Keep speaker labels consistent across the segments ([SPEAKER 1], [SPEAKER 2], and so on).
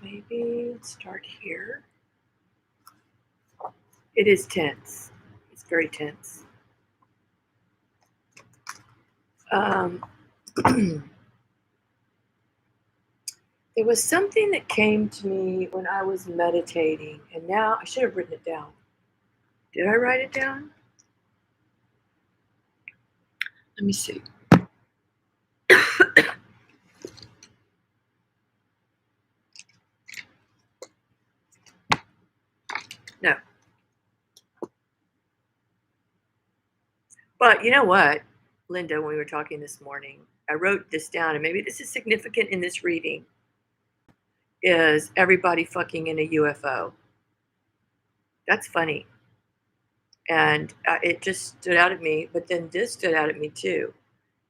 [SPEAKER 1] maybe let's start here. It is tense. It's very tense. There was something that came to me when I was meditating, and now I should have written it down. Did I write it down? Let me see. No. But you know what, Linda, when we were talking this morning, I wrote this down, and maybe this is significant in this reading, is everybody fucking in a UFO. That's funny. And it just stood out at me, but then this stood out at me too.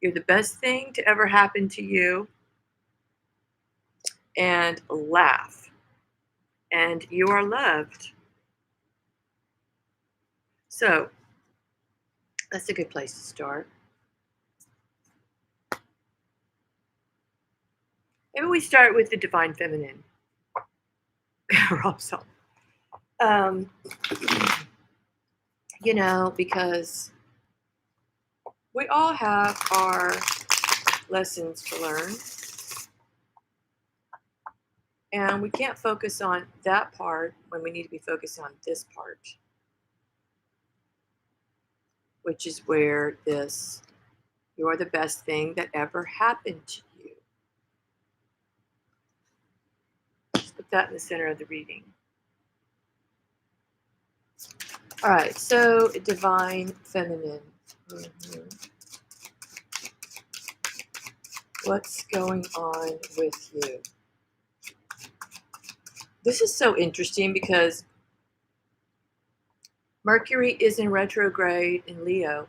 [SPEAKER 1] You're the best thing to ever happen to you, and laugh. And you are loved. So that's a good place to start. Maybe we start with the divine feminine. You know, because we all have our lessons to learn. And we can't focus on that part when we need to be focused on this part, which is where this, you're the best thing that ever happened to you. Just put that in the center of the reading. All right, so divine feminine. What's going on with you? This is so interesting because Mercury is in retrograde in Leo.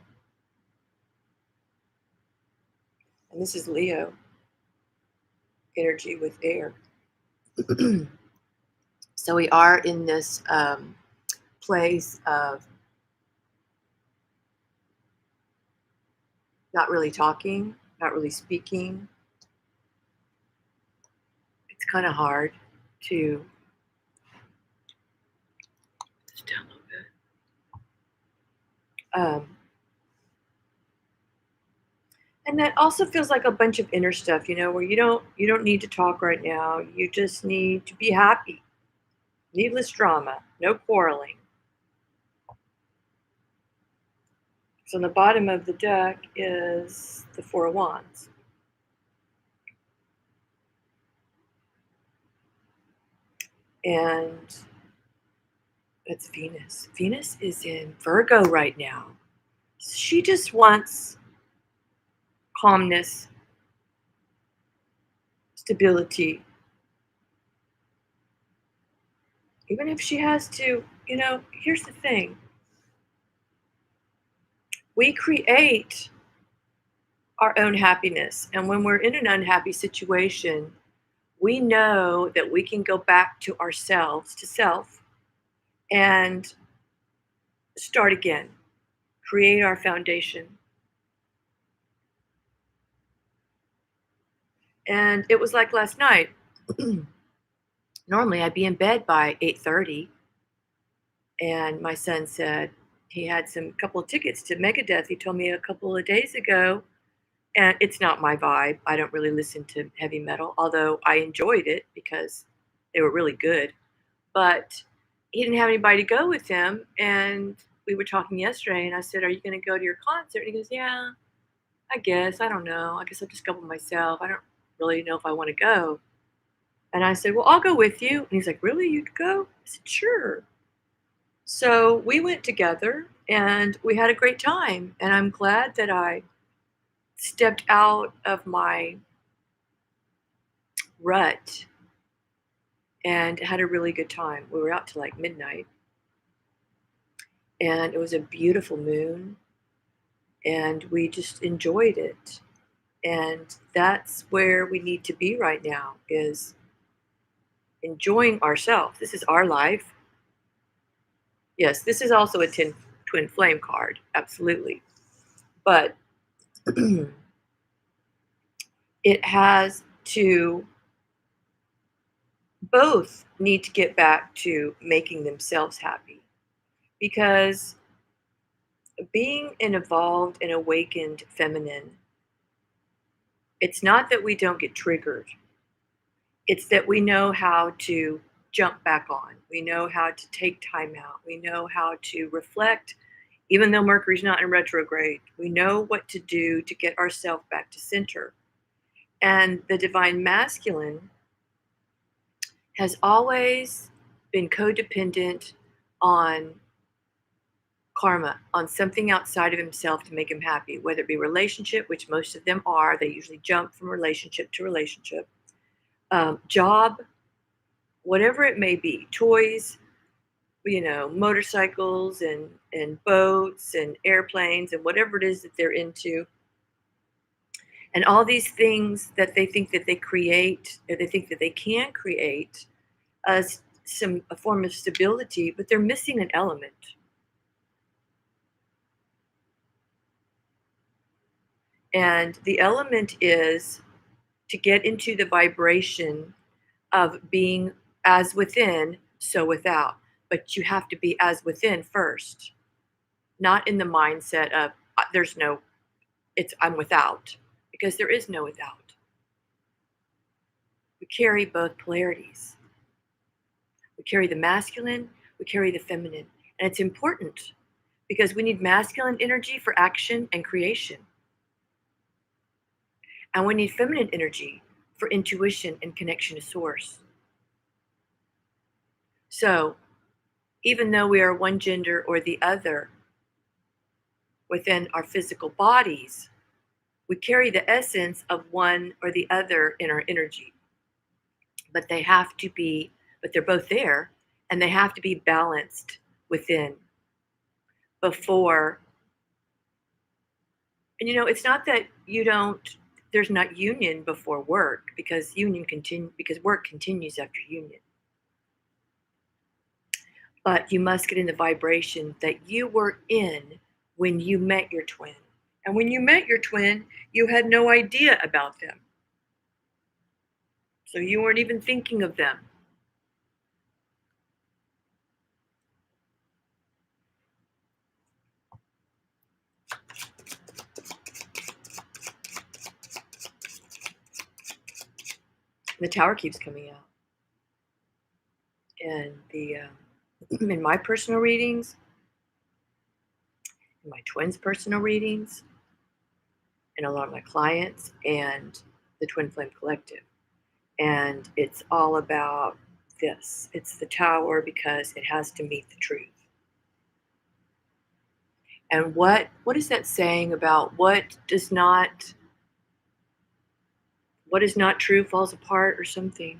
[SPEAKER 1] And this is Leo energy with air. So we are in this place of not really talking, not really speaking. It's kind of hard to just down a little bit. And that also feels like a bunch of inner stuff, you know, where you don't need to talk right now. You just need to be happy. Needless drama, no quarreling. So on the bottom of the deck is the Four of Wands. And it's Venus. Venus is in Virgo right now. She just wants calmness, stability. Even if she has to, you know, here's the thing. We create our own happiness. And when we're in an unhappy situation, we know that we can go back to ourselves, to self, and start again, create our foundation. And it was like last night. Normally I'd be in bed by 8:30, and my son said he had some couple of tickets to Megadeth. He told me a couple of days ago, and it's not my vibe. I don't really listen to heavy metal, although I enjoyed it because they were really good. But he didn't have anybody to go with him, and we were talking yesterday, and I said, "Are you going to go to your concert?" And he goes, "Yeah, I guess. I don't know. I guess I'll just go by myself. I don't really know if I want to go." And I said, "Well, I'll go with you." And he's like, "Really? You'd go?" I said, "Sure." So we went together and we had a great time. And I'm glad that I stepped out of my rut and had a really good time. We were out till like midnight. And it was a beautiful moon. And we just enjoyed it. And that's where we need to be right now, is enjoying ourselves. This is our life. Yes, this is also a twin flame card, absolutely. But it has to Both need to get back to making themselves happy because being an evolved and awakened feminine, it's not that we don't get triggered. It's that we know how to jump back on. We know how to take time out. We know how to reflect, even though Mercury's not in retrograde. We know what to do to get ourselves back to center. And the divine masculine has always been codependent on karma, on something outside of himself to make him happy, whether it be relationship, which most of them are. They usually jump from relationship to relationship, job, whatever it may be, toys, motorcycles and boats and airplanes and whatever it is that they're into, and all these things that they think that they create or they think that they can create a form of stability, but they're missing an element. And the element is to get into the vibration of being as within, so without. But you have to be as within first, not in the mindset of there's no, it's I'm without, because there is no without. We carry both polarities. We carry the masculine, we carry the feminine. And it's important because we need masculine energy for action and creation. And we need feminine energy for intuition and connection to source. So, even though we are one gender or the other within our physical bodies, we carry the essence of one or the other in our energy. But they're both there and they have to be balanced within before. And it's not that there's not union before work because work continues after union. But you must get in the vibration that you were in when you met your twin. And when you met your twin, you had no idea about them. So you weren't even thinking of them. The tower keeps coming out. And in my personal readings, in my twins' personal readings, and a lot of my clients, and the Twin Flame Collective. And it's all about this. It's the tower because it has to meet the truth. And what is that saying about what is not true falls apart or something?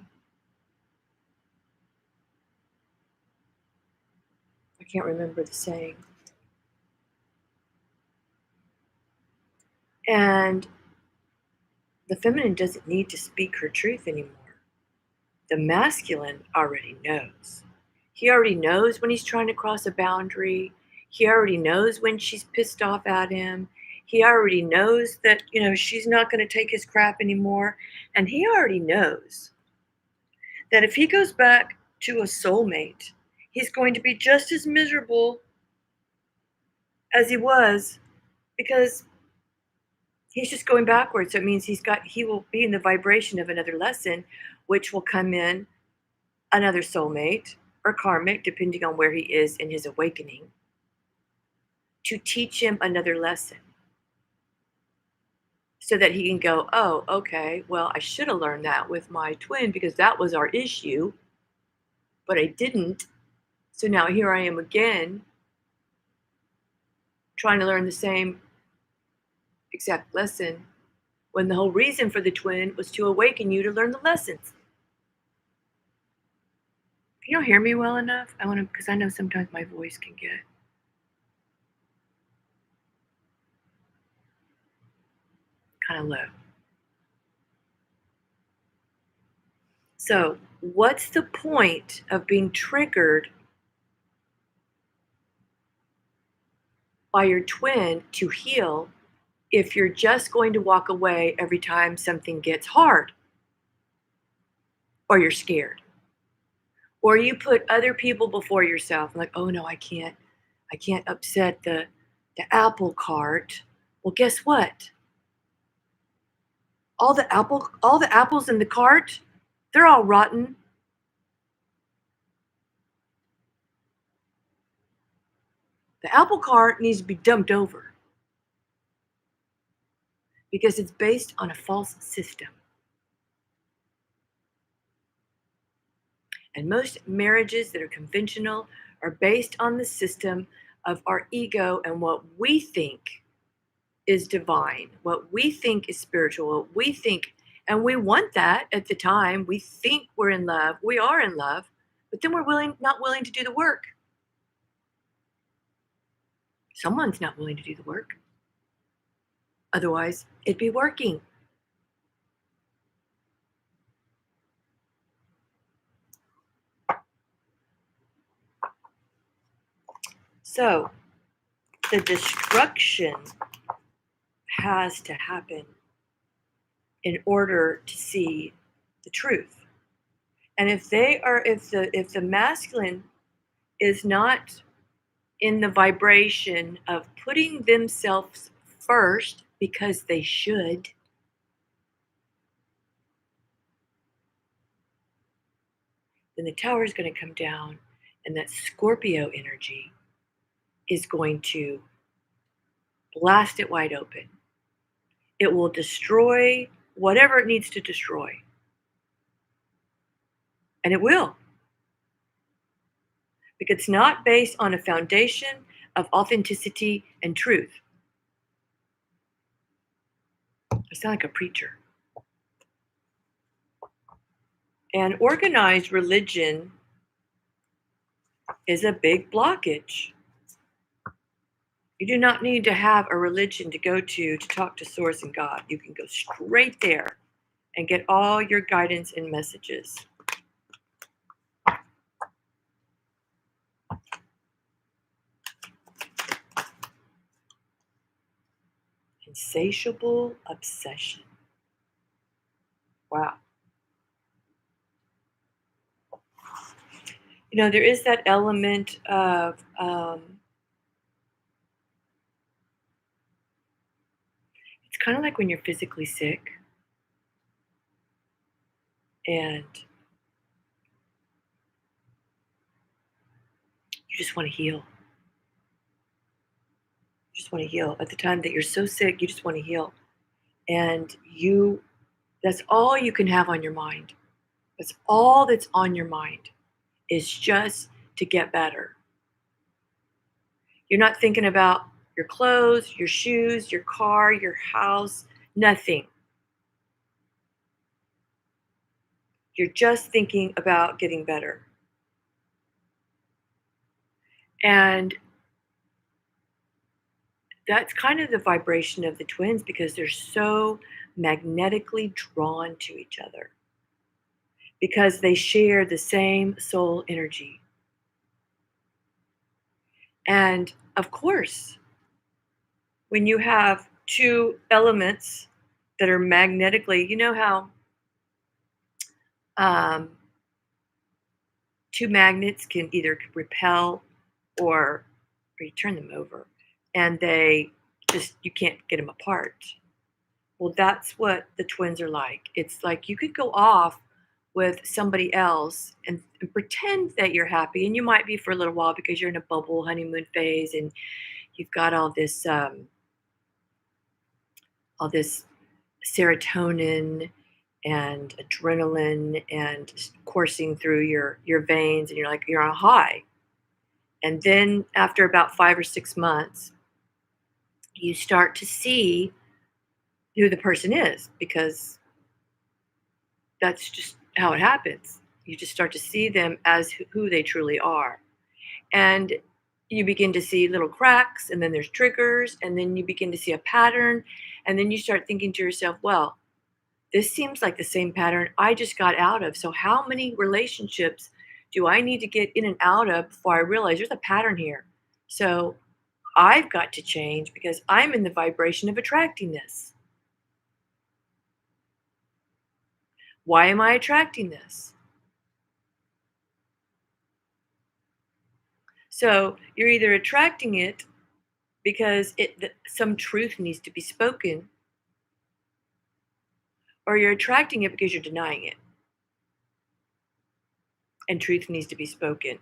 [SPEAKER 1] I can't remember the saying. And the feminine doesn't need to speak her truth anymore. The masculine already knows. He already knows when he's trying to cross a boundary. He already knows when she's pissed off at him. He already knows that, she's not going to take his crap anymore. And he already knows that if he goes back to a soulmate, he's going to be just as miserable as he was because he's just going backwards. So it means he will be in the vibration of another lesson, which will come in another soulmate or karmic, depending on where he is in his awakening, to teach him another lesson. So that he can go, oh, okay, well, I should have learned that with my twin because that was our issue, but I didn't. So now here I am again, trying to learn the same exact lesson when the whole reason for the twin was to awaken you to learn the lessons. If you don't hear me well enough, because I know sometimes my voice can get kind of low. So, what's the point of being triggered by your twin to heal if you're just going to walk away every time something gets hard or you're scared? Or you put other people before yourself. Like, oh no, I can't upset the apple cart. Well, guess what? All the apples in the cart, they're all rotten. The apple cart needs to be dumped over because it's based on a false system. And most marriages that are conventional are based on the system of our ego and what we think is divine, what we think is spiritual, what we think, and we want that at the time. We think we're in love, we are in love, but then we're not willing to do the work. Someone's not willing to do the work. Otherwise, it'd be working. So the destruction has to happen in order to see the truth. And if the masculine is not in the vibration of putting themselves first because they should, then the tower is going to come down and that Scorpio energy is going to blast it wide open. It will destroy whatever it needs to destroy. And it will. Because it's not based on a foundation of authenticity and truth. I sound like a preacher. And organized religion is a big blockage. You do not need to have a religion to go to talk to Source and God. You can go straight there and get all your guidance and messages. Insatiable obsession. Wow. There is that element of it's kind of like when you're physically sick and you just want to heal. You just want to heal. At the time that you're so sick, you just want to heal. And that's all you can have on your mind. That's all that's on your mind is just to get better. You're not thinking about your clothes, your shoes, your car, your house, nothing. You're just thinking about getting better. And that's kind of the vibration of the twins because they're so magnetically drawn to each other because they share the same soul energy. And of course, when you have two elements that are magnetically, you know how um, two magnets can either repel or you turn them over and you can't get them apart. Well, that's what the twins are like. It's like you could go off with somebody else and pretend that you're happy, and you might be for a little while because you're in a bubble honeymoon phase and you've got all this serotonin and adrenaline and coursing through your veins, and you're on a high. And then after about 5 or 6 months, you start to see who the person is because that's just how it happens. You just start to see them as who they truly are. And you begin to see little cracks, and then there's triggers, and then you begin to see a pattern. And then you start thinking to yourself, well, this seems like the same pattern I just got out of. So, how many relationships do I need to get in and out of before I realize there's a pattern here? So, I've got to change because I'm in the vibration of attracting this. Why am I attracting this? So you're either attracting it because some truth needs to be spoken, or you're attracting it because you're denying it and truth needs to be spoken.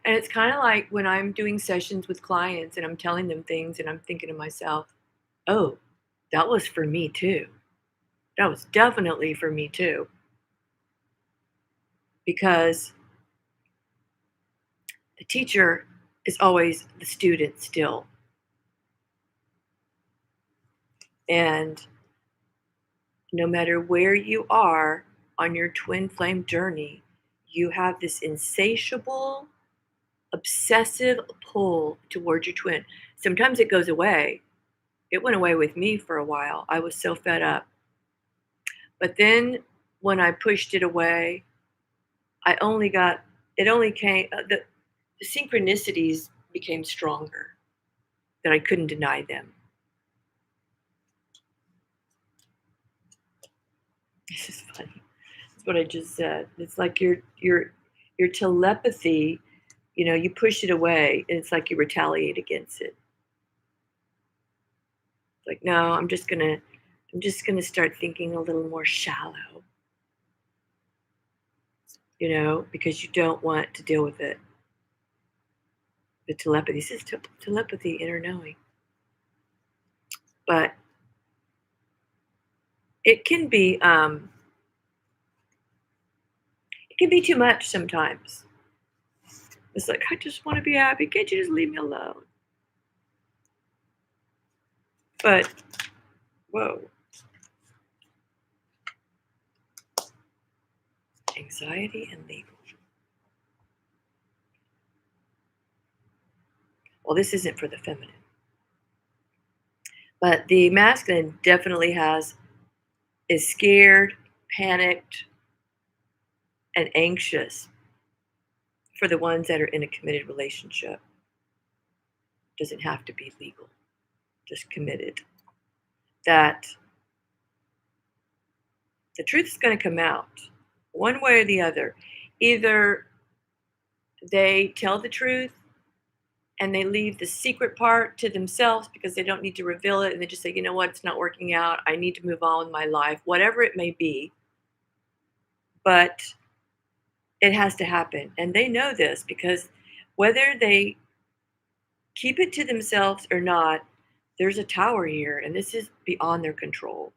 [SPEAKER 1] And it's kind of like when I'm doing sessions with clients and I'm telling them things and I'm thinking to myself, oh, that was for me too. That was definitely for me too. Because the teacher is always the student still. And no matter where you are on your twin flame journey, you have this insatiable, obsessive pull towards your twin. Sometimes it goes away. It went away with me for a while. I was so fed up. But then when I pushed it away, I only got, it only came, the synchronicities became stronger that I couldn't deny them. This is funny. That's what I just said. It's like your telepathy, you push it away and it's like you retaliate against it. Like, no, I'm just gonna start thinking a little more shallow, because you don't want to deal with it. The telepathy. This is telepathy, inner knowing. But it can be too much sometimes. It's like, I just want to be happy. Can't you just leave me alone? But whoa. Anxiety and legal. Well, this isn't for the feminine. But the masculine definitely is scared, panicked, and anxious for the ones that are in a committed relationship. Doesn't have to be legal, just committed. That the truth is going to come out one way or the other. Either they tell the truth and they leave the secret part to themselves because they don't need to reveal it, and they just say, you know what, it's not working out. I need to move on with my life, whatever it may be. But it has to happen. And they know this because whether they keep it to themselves or not, there's a tower here, and this is beyond their control.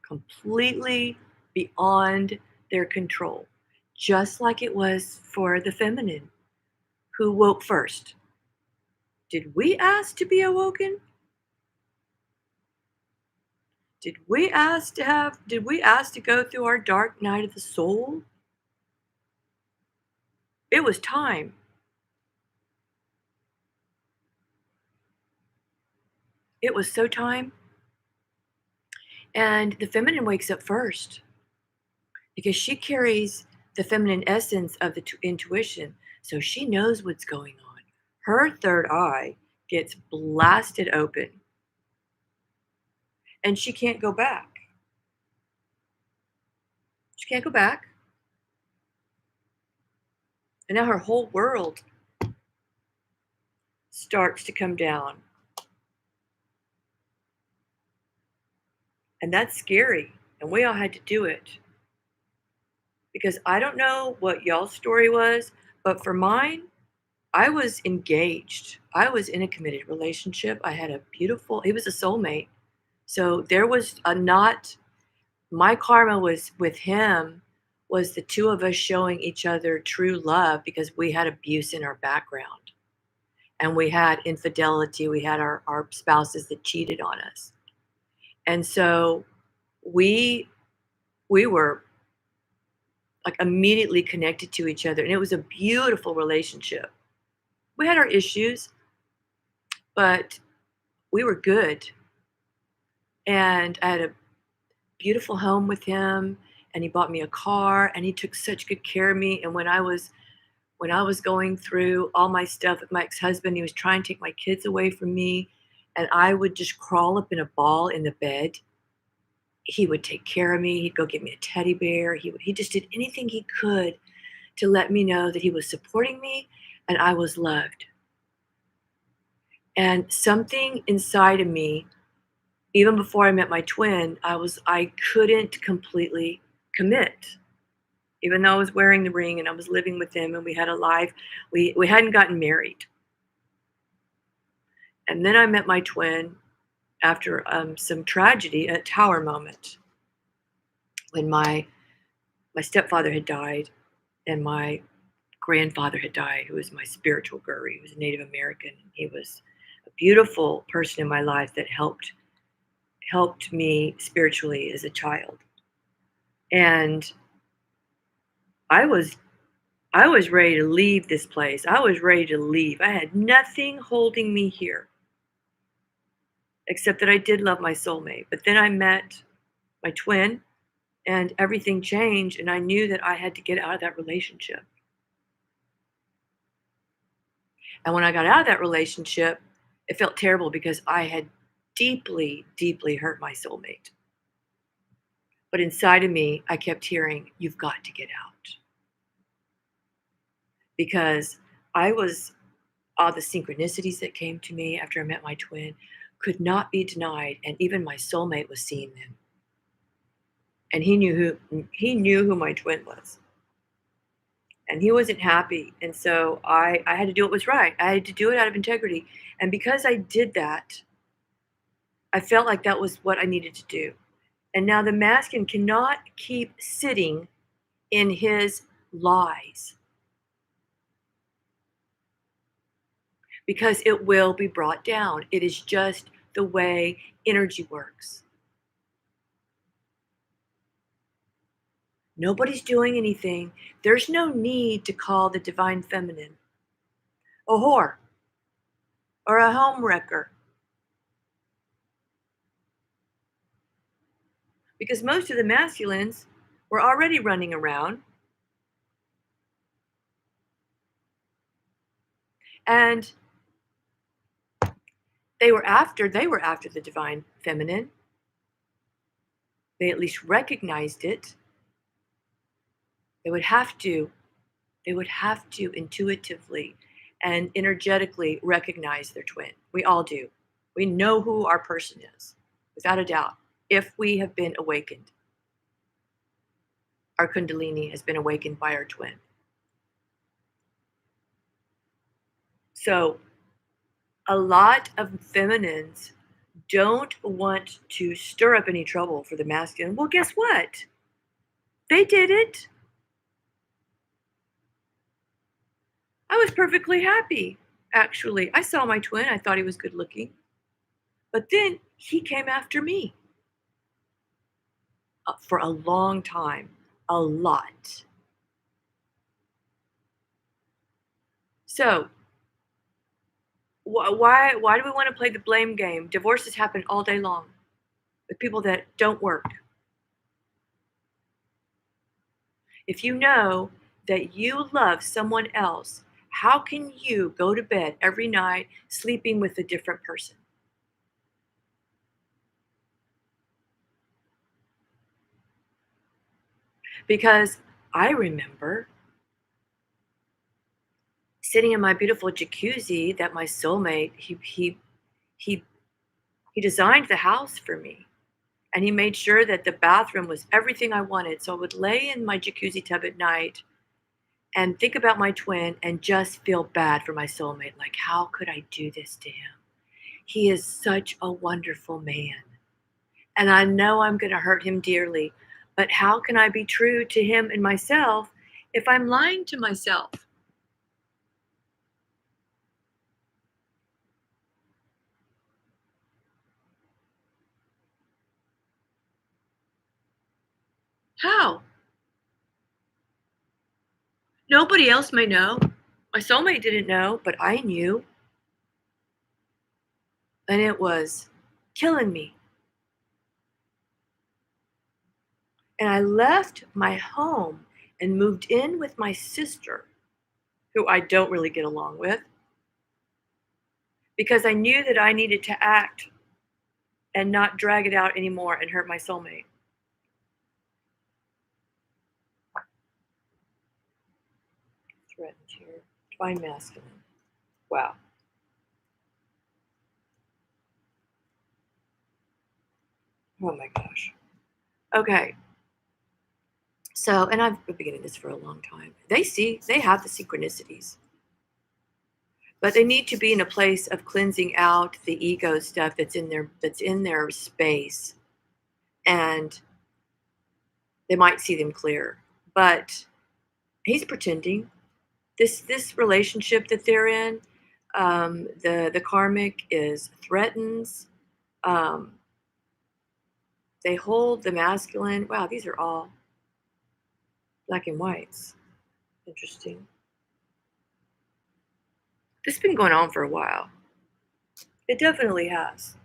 [SPEAKER 1] Completely beyond their control. Just like it was for the feminine who woke first. Did we ask to be awoken? Did we ask to go through our dark night of the soul? It was time. It was so time. And the feminine wakes up first because she carries the feminine essence of the intuition. So she knows what's going on. Her third eye gets blasted open and she can't go back. She can't go back. And now her whole world starts to come down. And that's scary. And we all had to do it. Because I don't know what y'all's story was, but for mine, I was engaged. I was in a committed relationship. I had he was a soulmate. So there was my karma was with him, was the two of us showing each other true love because we had abuse in our background and we had infidelity. We had our spouses that cheated on us. And so we were like immediately connected to each other. And it was a beautiful relationship. We had our issues, but we were good. And I had a beautiful home with him, and he bought me a car, and he took such good care of me. And when I was going through all my stuff with my ex-husband, he was trying to take my kids away from me, and I would just crawl up in a ball in the bed He would take care of me. He'd go get me a teddy bear. He just did anything he could to let me know that he was supporting me and I was loved. And something inside of me, even before I met my twin, I couldn't completely commit. Even though I was wearing the ring and I was living with him and we had a life, we hadn't gotten married. And then I met my twin after some tragedy, a tower moment, when my stepfather had died and my grandfather had died, who was my spiritual guru. He was a Native American. He was a beautiful person in my life that helped me spiritually as a child. And I was I was ready to leave this place. I was ready to leave. I had nothing holding me here except that I did love my soulmate. But then I met my twin and everything changed and I knew that I had to get out of that relationship. And when I got out of that relationship, it felt terrible because I had deeply, deeply hurt my soulmate. But inside of me, I kept hearing, "You've got to get out." Because I was, all the synchronicities that came to me after I met my twin could not be denied. And even my soulmate was seeing them. And he knew who my twin was. And he wasn't happy. And so I had to do what was right. I had to do it out of integrity. And because I did that, I felt like that was what I needed to do. And now the masculine cannot keep sitting in his lies because it will be brought down. It is just the way energy works. Nobody's doing anything. There's no need to call the divine feminine a whore or a home wrecker because most of the masculines were already running around and they were after the divine feminine. They at least recognized it. They would have to they would have to intuitively and energetically recognize their twin. We all do. We know who our person is, without a doubt, if we have been awakened. Our Kundalini has been awakened by our twin. So, a lot of feminines don't want to stir up any trouble for the masculine. Well, guess what? They did it. I was perfectly happy, actually. I saw my twin. I thought he was good looking. But then he came after me for a long time, a lot. So, why do we want to play the blame game? Divorces happen all day long with people that don't work. If you know that you love someone else, how can you go to bed every night sleeping with a different person? Because I remember sitting in my beautiful jacuzzi that my soulmate he he designed the house for me. And he made sure that the bathroom was everything I wanted. So I would lay in my jacuzzi tub at night and think about my twin and just feel bad for my soulmate. Like, how could I do this to him? He is such a wonderful man. And I know I'm going to hurt him dearly. But how can I be true to him and myself if I'm lying to myself? How? Nobody else may know. My soulmate didn't know, but I knew. And it was killing me. And I left my home and moved in with my sister, who I don't really get along with, because I knew that I needed to act and not drag it out anymore and hurt my soulmate. Divine masculine. Wow. Oh my gosh. Okay. So, and I've been getting this for a long time. They have the synchronicities, but they need to be in a place of cleansing out the ego stuff that's in their space, and they might see them clear. But he's pretending. This relationship that they're in, the karmic is threatens. Um, they hold the masculine. Wow, these are all black and whites. Interesting. This has been going on for a while. It definitely has.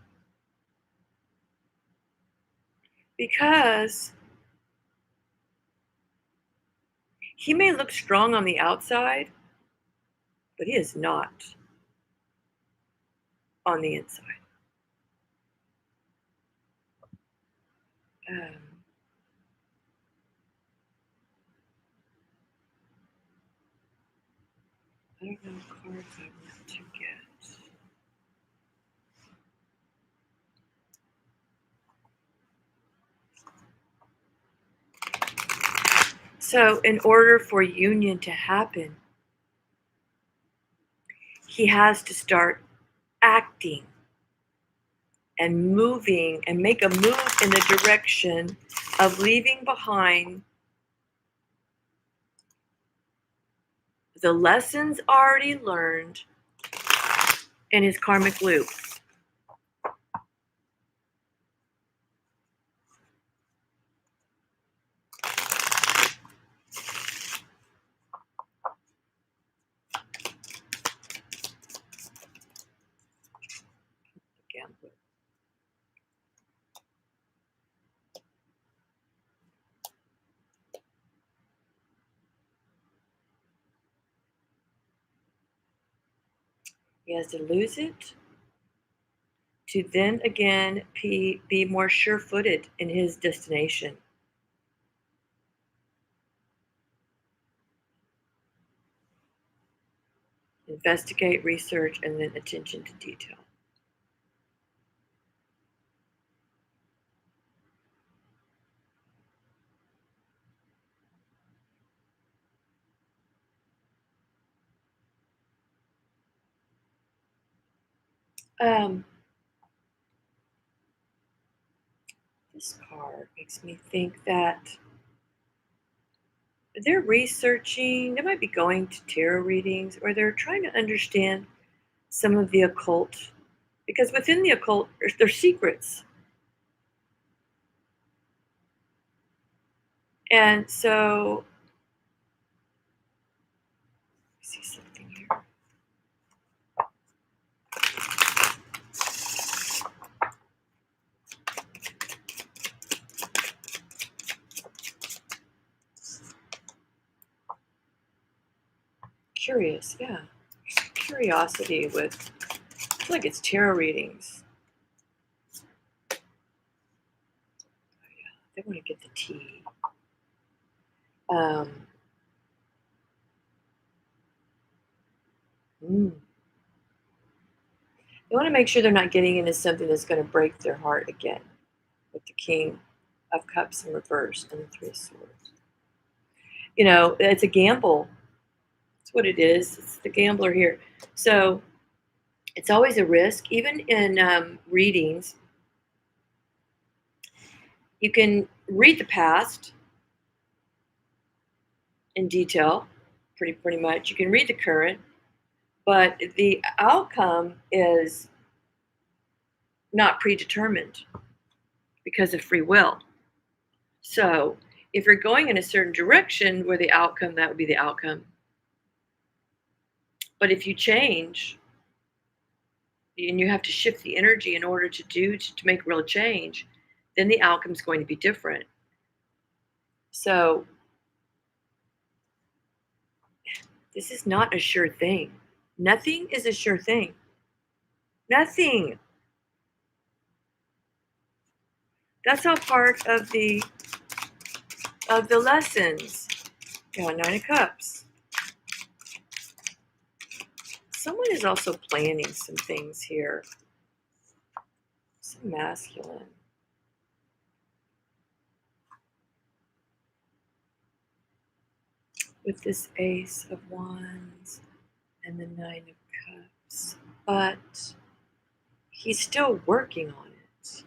[SPEAKER 1] Because he may look strong on the outside, but he is not on the inside. Um, I don't know what cards I want to get. So, in order for union to happen, he has to start acting and moving and make a move in the direction of leaving behind the lessons already learned in his karmic loop. Again, he has to lose it to then again be more sure-footed in his destination. Investigate, research, and then attention to detail. Um, this card makes me think that they're researching, they might be going to tarot readings, or they're trying to understand some of the occult, because within the occult, there's secrets. And so, I see something here. Curious, yeah. Curiosity with, I feel like it's tarot readings. Oh, yeah, they want to get the tea. Um, mm. They want to make sure they're not getting into something that's going to break their heart again, with the King of Cups in reverse and the Three of Swords. You know, it's a gamble. That's what it is. It's the gambler here. So it's always a risk. Even in readings, you can read the past in detail, pretty much. You can read the current, but the outcome is not predetermined because of free will. So if you're going in a certain direction where the outcome, that would be the outcome. But if you change and you have to shift the energy in order to make real change, then the outcome is going to be different. So this is not a sure thing. Nothing is a sure thing. Nothing. That's all part of the lessons. Nine of Cups. Someone is also planning some things here. Some masculine. With this Ace of Wands and the Nine of Cups. But he's still working on it.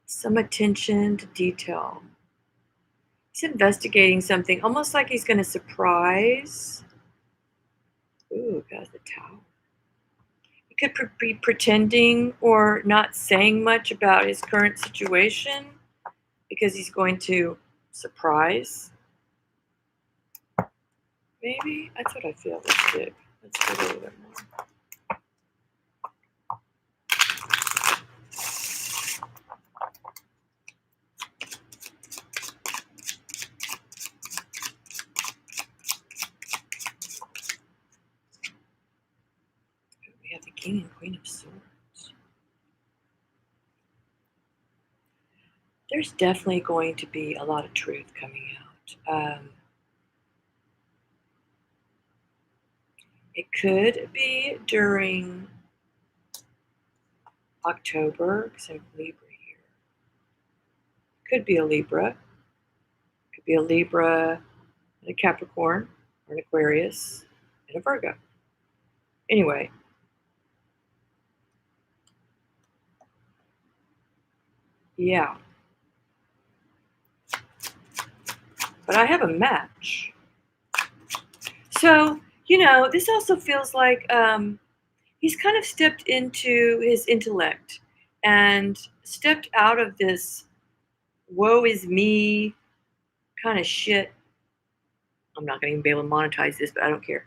[SPEAKER 1] Some attention to detail. He's investigating something, almost like he's going to surprise. Ooh, got the Tower. He could be pretending or not saying much about his current situation because he's going to surprise. Maybe? That's what I feel. Let's dig. Let's dig a little bit more. We have the King and Queen of Swords. There's definitely going to be a lot of truth coming out. It could be during October, because I have Libra here. Could be a Libra. Could be a Libra and a Capricorn, or an Aquarius and a Virgo. Anyway. Yeah. But I have a match. So, this also feels like he's kind of stepped into his intellect and stepped out of this woe is me kind of shit. I'm not going to even be able to monetize this, but I don't care.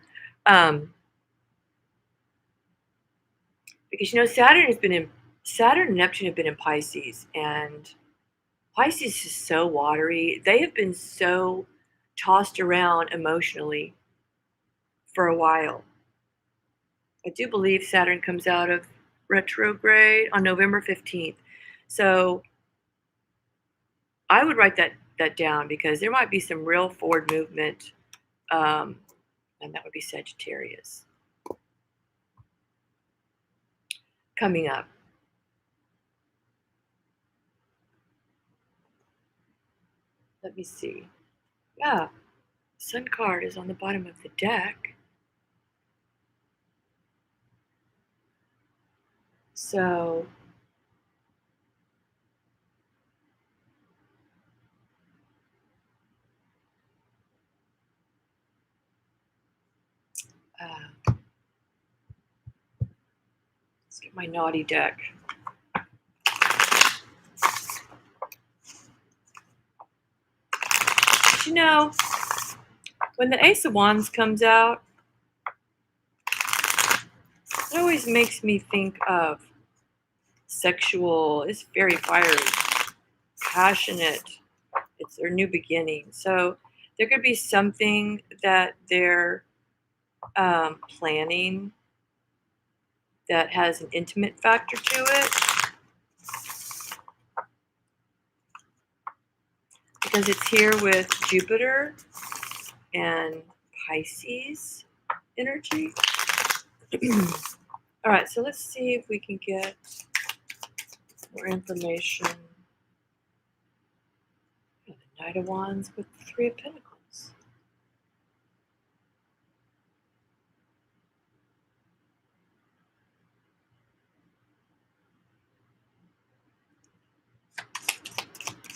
[SPEAKER 1] Because Saturn and Neptune have been in Pisces, and Pisces is so watery. They have been so tossed around emotionally for a while. I do believe Saturn comes out of retrograde on November 15th. So I would write that down, because there might be some real forward movement, and that would be Sagittarius coming up. Let me see. Yeah, Sun card is on the bottom of the deck. So let's get my naughty deck. But when the Ace of Wands comes out, it always makes me think of sexual. It's very fiery, passionate. It's their new beginning. So there could be something that they're planning that has an intimate factor to it, because it's here with Jupiter and Pisces energy. All right, so let's see if we can get more information. The Knight of Wands with the Three of Pentacles.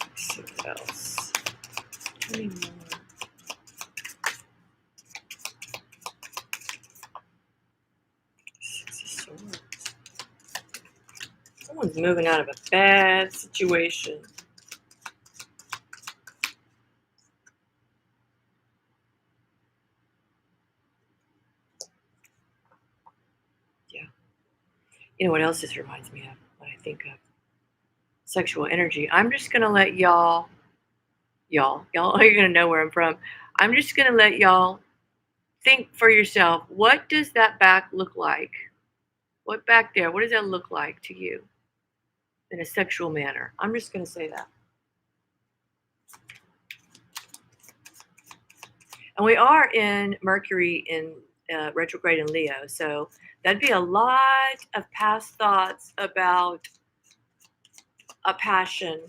[SPEAKER 1] Let's see what else. Any more? Six of Swords. Someone's moving out of a bad situation. Yeah. You know what else this reminds me of when I think of sexual energy? I'm just going to let y'all are going to know where I'm from. I'm just going to let y'all think for yourself. What does that back look like? What back there? What does that look like to you in a sexual manner? I'm just going to say that. And we are in Mercury in retrograde in Leo. So that'd be a lot of past thoughts about a passion.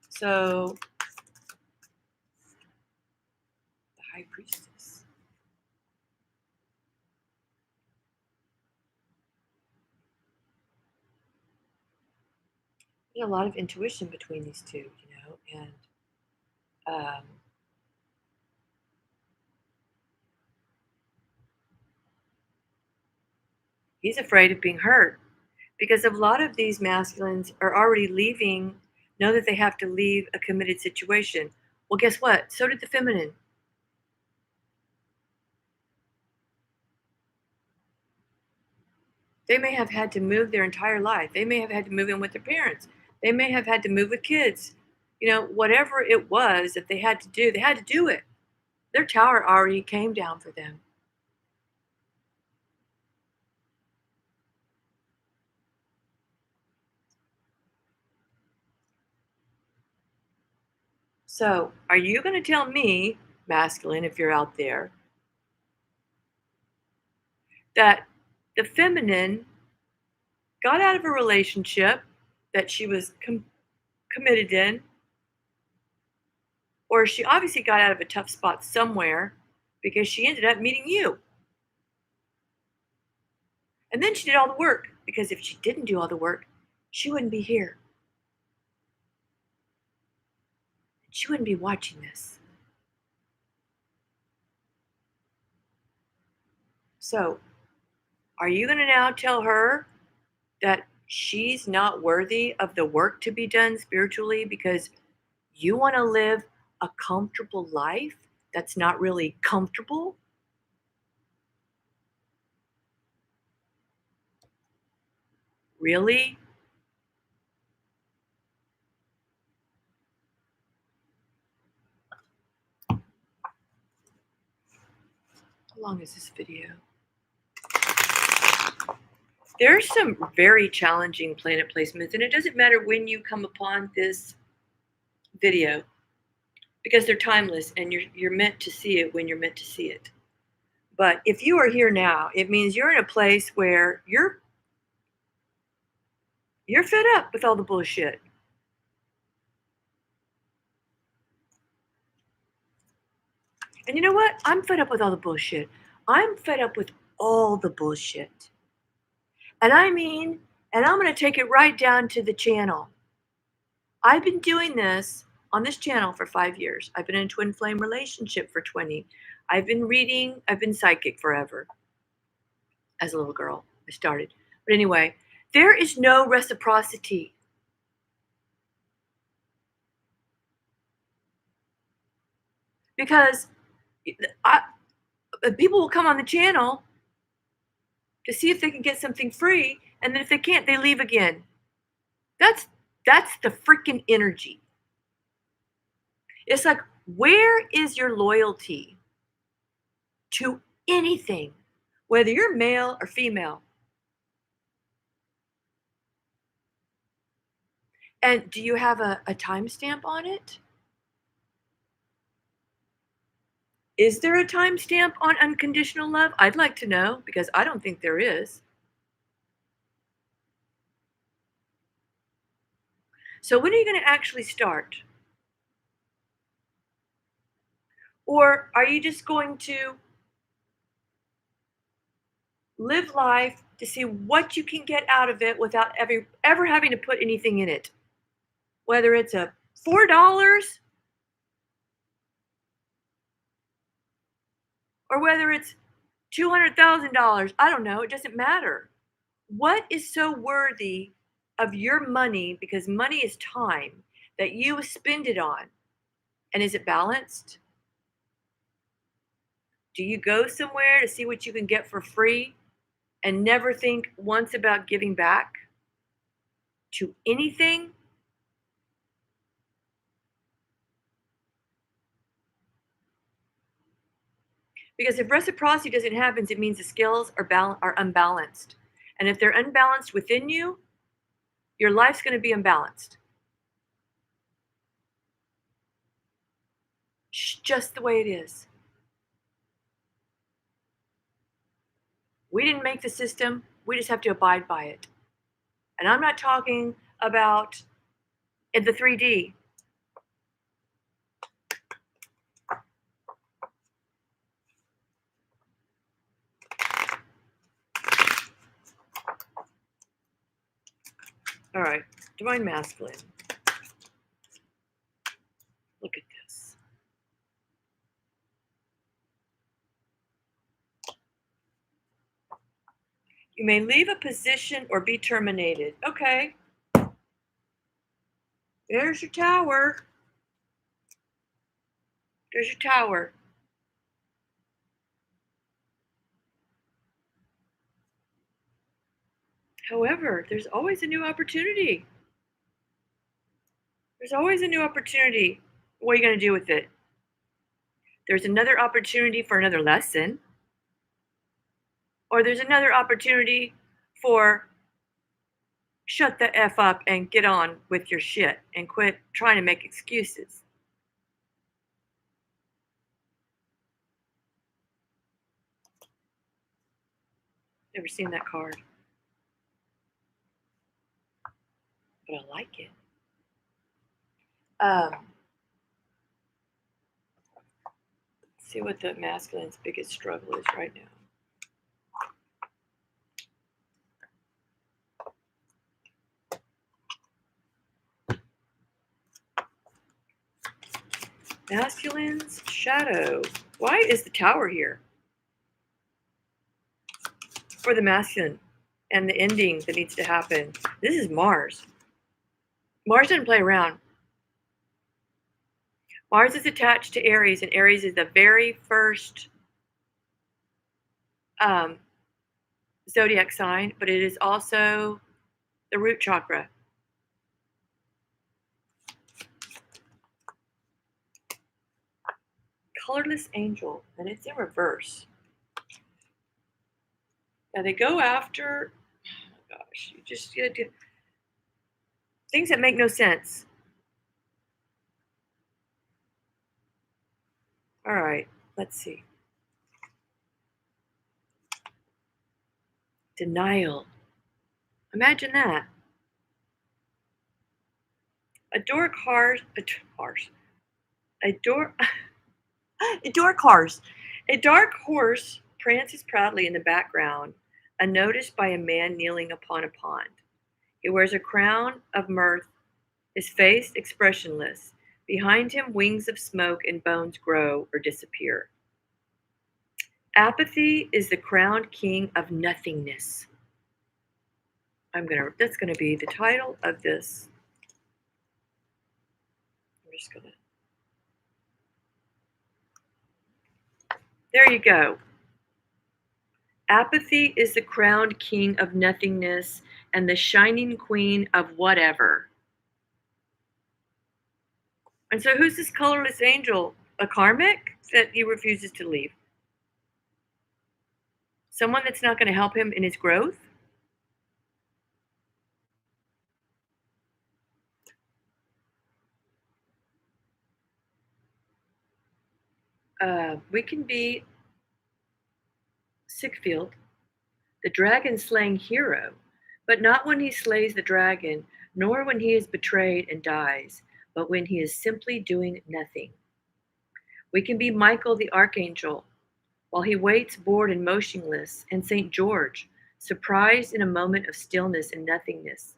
[SPEAKER 1] So the high priestess. There's a lot of intuition between these two, and um, he's afraid of being hurt because a lot of these masculines are already leaving, know that they have to leave a committed situation. Well, guess what? So did the feminine. They may have had to move their entire life. They may have had to move in with their parents. They may have had to move with kids. Whatever it was that they had to do, they had to do it. Their tower already came down for them. So, are you going to tell me, masculine, if you're out there, that the feminine got out of a relationship that she was committed in, or she obviously got out of a tough spot somewhere because she ended up meeting you? And then she did all the work, because if she didn't do all the work, she wouldn't be here. She wouldn't be watching this. So, are you going to now tell her that she's not worthy of the work to be done spiritually because you want to live a comfortable life that's not really comfortable? Really? How long is this video? There's some very challenging planet placements, and it doesn't matter when you come upon this video because they're timeless and you're meant to see it when you're meant to see it. But if you are here now, it means you're in a place where you're fed up with all the bullshit. And you know what? I'm fed up with all the bullshit. I'm fed up with all the bullshit. And and I'm going to take it right down to the channel. I've been doing this on this channel for 5 years. I've been in a twin flame relationship for 20. I've been psychic forever. As a little girl, I started. But anyway, there is no reciprocity. Because I, people will come on the channel to see if they can get something free, and then if they can't, they leave again. That's the freaking energy. It's like, where is your loyalty to anything, whether you're male or female? And do you have a timestamp on it? Is there a timestamp on unconditional love? I'd like to know, because I don't think there is. So when are you going to actually start? Or are you just going to live life to see what you can get out of it without ever having to put anything in it? Whether it's a $4 or whether it's $200,000, I don't know, it doesn't matter. What is so worthy of your money, because money is time, that you spend it on? And is it balanced? Do you go somewhere to see what you can get for free and never think once about giving back to anything? Because if reciprocity doesn't happen, it means the scales are unbalanced. And if they're unbalanced within you, your life's going to be unbalanced. Just the way it is. We didn't make the system. We just have to abide by it. And I'm not talking about in the 3D. All right, divine masculine. Look at this. You may leave a position or be terminated. Okay, there's your tower. There's your tower. However, there's always a new opportunity. There's always a new opportunity. What are you going to do with it? There's another opportunity for another lesson, or there's another opportunity for shut the F up and get on with your shit and quit trying to make excuses. Never seen that card, but I like it. See what the masculine's biggest struggle is right now. Masculine's shadow. Why is the tower here? For the masculine and the ending that needs to happen. This is Mars. Mars doesn't play around. Mars is attached to Aries, and Aries is the very first zodiac sign, but it is also the root chakra. Colorless angel, and it's in reverse. Now they go after, oh gosh, you just gotta do things that make no sense. All right, let's see. Denial. Imagine that. A dark horse, a dark, a dark horse. A dark horse prances proudly in the background, unnoticed by a man kneeling upon a pond. He wears a crown of mirth, his face expressionless. Behind him, wings of smoke and bones grow or disappear. Apathy is the crowned king of nothingness. That's gonna be the title of this. I'm just gonna, there you go. Apathy is the crowned king of nothingness and the shining queen of whatever. And so who's this colorless angel? A karmic that he refuses to leave? Someone that's not going to help him in his growth? We can be Sickfield, the dragon slaying hero, but not when he slays the dragon, nor when he is betrayed and dies, but when he is simply doing nothing. We can be Michael the archangel, while he waits bored and motionless, and St. George, surprised in a moment of stillness and nothingness.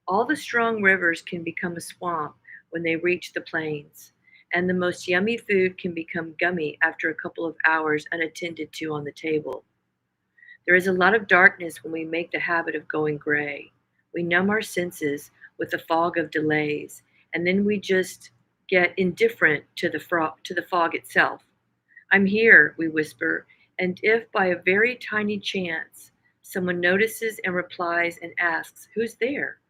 [SPEAKER 1] All the strong rivers can become a swamp when they reach the plains, and the most yummy food can become gummy after a couple of hours unattended to on the table. There is a lot of darkness when we make the habit of going gray. We numb our senses with the fog of delays, and then we just get indifferent to the fog itself. I'm here, we whisper, and if by a very tiny chance someone notices and replies and asks, "Who's there?"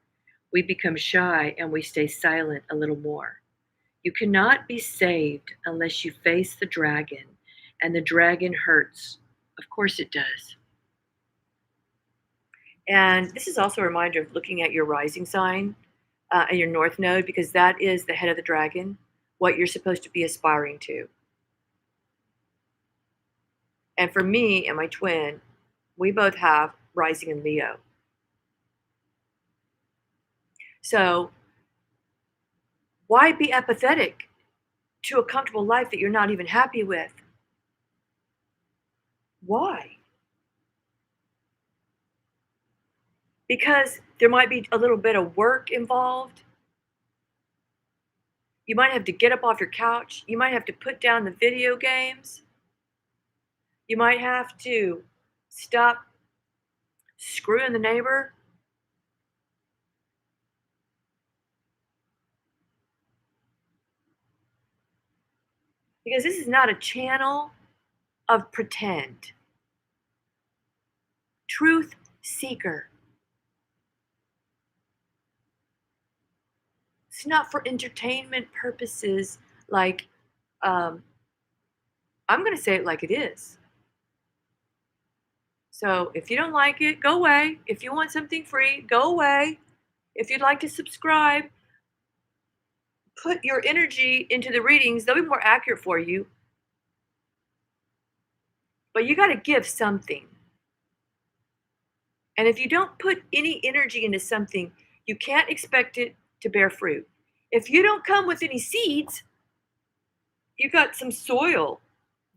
[SPEAKER 1] we become shy and we stay silent a little more. You cannot be saved unless you face the dragon, and the dragon hurts. Of course it does. And this is also a reminder of looking at your rising sign and your north node, because that is the head of the dragon, what you're supposed to be aspiring to. And for me and my twin, We both have rising in Leo. So why be apathetic to a comfortable life that you're not even happy with? Why? Because there might be a little bit of work involved. You might have to get up off your couch. You might have to put down the video games. You might have to stop screwing the neighbor. Because this is not a channel of pretend. Truth seeker. It's not for entertainment purposes. Like, um, I'm going to say it like it is. So if you don't like it, go away. If you want something free, go away. If you'd like to subscribe, put your energy into the readings. They'll be more accurate for you. But you got to give something. And if you don't put any energy into something, you can't expect it to bear fruit. If you don't come with any seeds, you got some soil,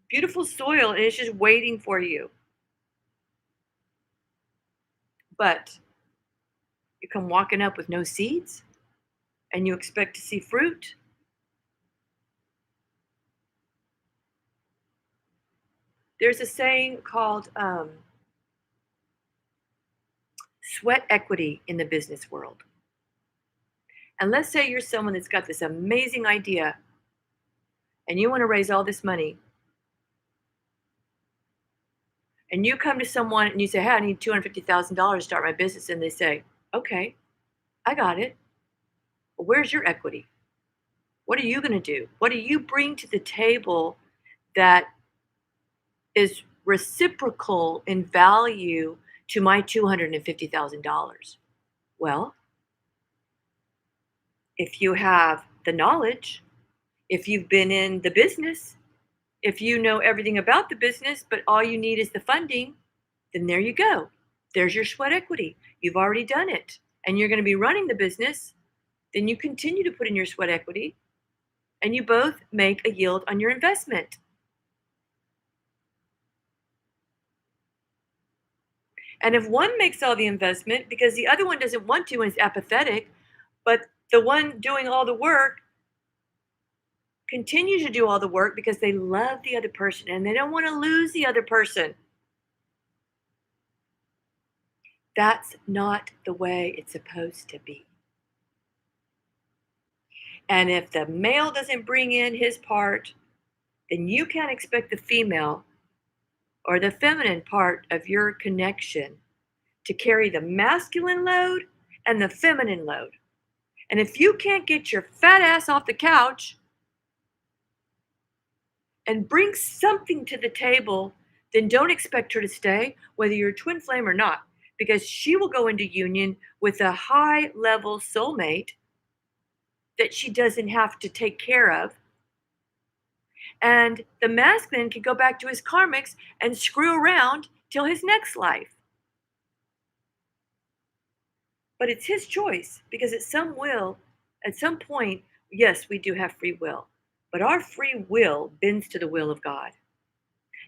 [SPEAKER 1] beautiful soil, and it's just waiting for you. But you come walking up with no seeds and you expect to see fruit. There's a saying called sweat equity in the business world. And let's say you're someone that's got this amazing idea and you want to raise all this money. And you come to someone and you say, hey, I need $250,000 to start my business. And they say, okay, I got it. Well, where's your equity? What are you going to do? What do you bring to the table that is reciprocal in value to my $250,000? Well, if you have the knowledge, if you've been in the business, if you know everything about the business, but all you need is the funding, then there you go. There's your sweat equity. You've already done it and you're going to be running the business. Then you continue to put in your sweat equity and you both make a yield on your investment. And if one makes all the investment because the other one doesn't want to and is apathetic, but the one doing all the work continues to do all the work because they love the other person and they don't want to lose the other person. That's not the way it's supposed to be. And if the male doesn't bring in his part, then you can't expect the female or the feminine part of your connection to carry the masculine load and the feminine load. And if you can't get your fat ass off the couch and bring something to the table, then don't expect her to stay, whether you're a twin flame or not, because she will go into union with a high level soulmate that she doesn't have to take care of. And the masculine can go back to his karmics and screw around till his next life. But it's his choice because at some point, yes, we do have free will, but our free will bends to the will of God.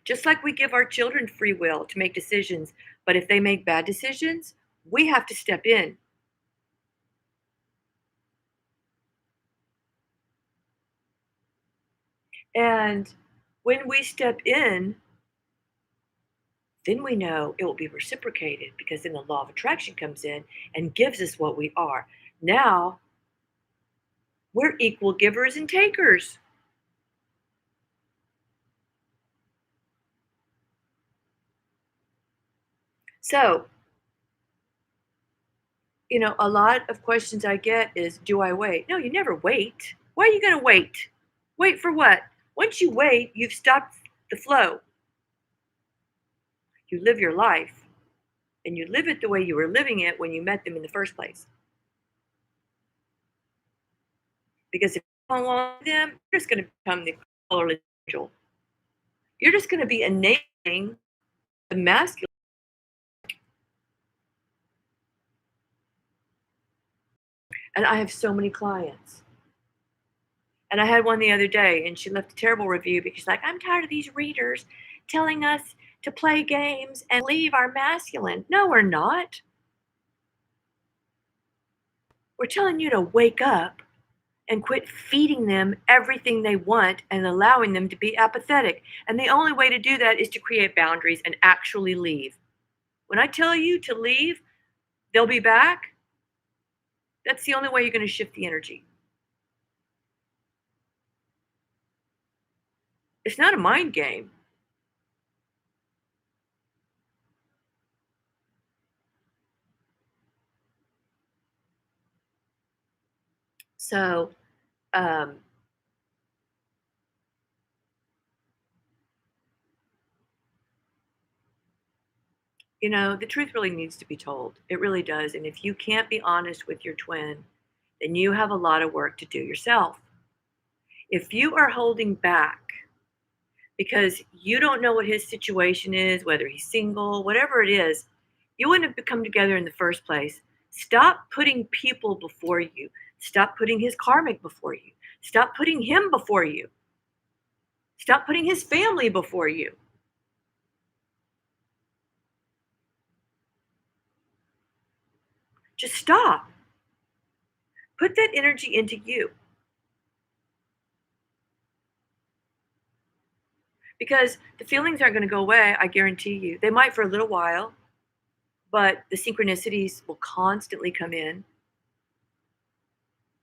[SPEAKER 1] Just like we give our children free will to make decisions, but if they make bad decisions, we have to step in. And when we step in, then we know it will be reciprocated because then the law of attraction comes in and gives us what we are. Now we're equal givers and takers. So, a lot of questions I get is, do I wait? No, you never wait. Why are you going to wait? Wait for what? Once you wait, you've stopped the flow. You live your life and you live it the way you were living it when you met them in the first place. Because if you don't want them, you're just going to become the colorless angel. You're just going to be enabling the masculine And I have so many clients. And I had one the other day, and she left a terrible review because she's like, I'm tired of these readers telling us to play games and leave our masculine. No, we're not. We're telling you to wake up and quit feeding them everything they want and allowing them to be apathetic. And the only way to do that is to create boundaries and actually leave. When I tell you to leave, they'll be back. That's the only way you're going to shift the energy. It's not a mind game. So, um, the truth really needs to be told. It really does. And if you can't be honest with your twin, then you have a lot of work to do yourself. If you are holding back because you don't know what his situation is, whether he's single, whatever it is, you wouldn't have come together in the first place. Stop putting people before you. Stop putting his karmic before you. Stop putting him before you. Stop putting his family before you. Just stop. Put that energy into you. Because the feelings aren't going to go away, I guarantee you. They might for a little while, but the synchronicities will constantly come in.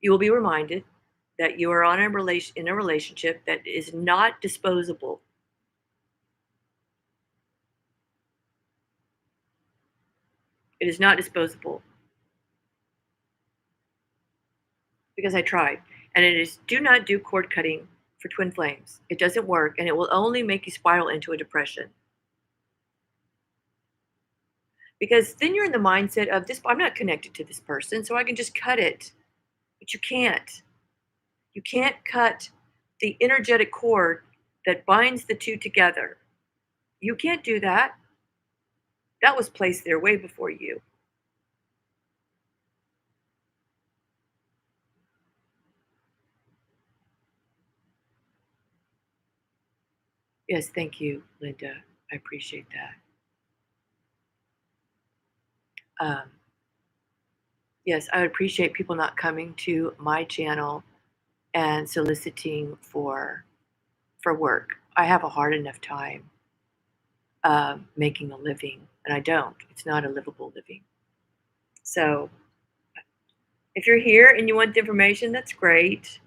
[SPEAKER 1] You will be reminded that you are in a relationship that is not disposable. It is not disposable because I tried. And it is do not do cord cutting for twin flames. It doesn't work and it will only make you spiral into a depression. Because then you're in the mindset of this I'm not connected to this person, so I can just cut it. But you can't. You can't cut the energetic cord that binds the two together. You can't do that. That was placed there way before you. Yes, thank you, Linda. I appreciate that. Um, yes, I would appreciate people not coming to my channel and soliciting for work. I have a hard enough time making a living, and I don't. It's not a livable living. So if you're here and you want the information, that's great.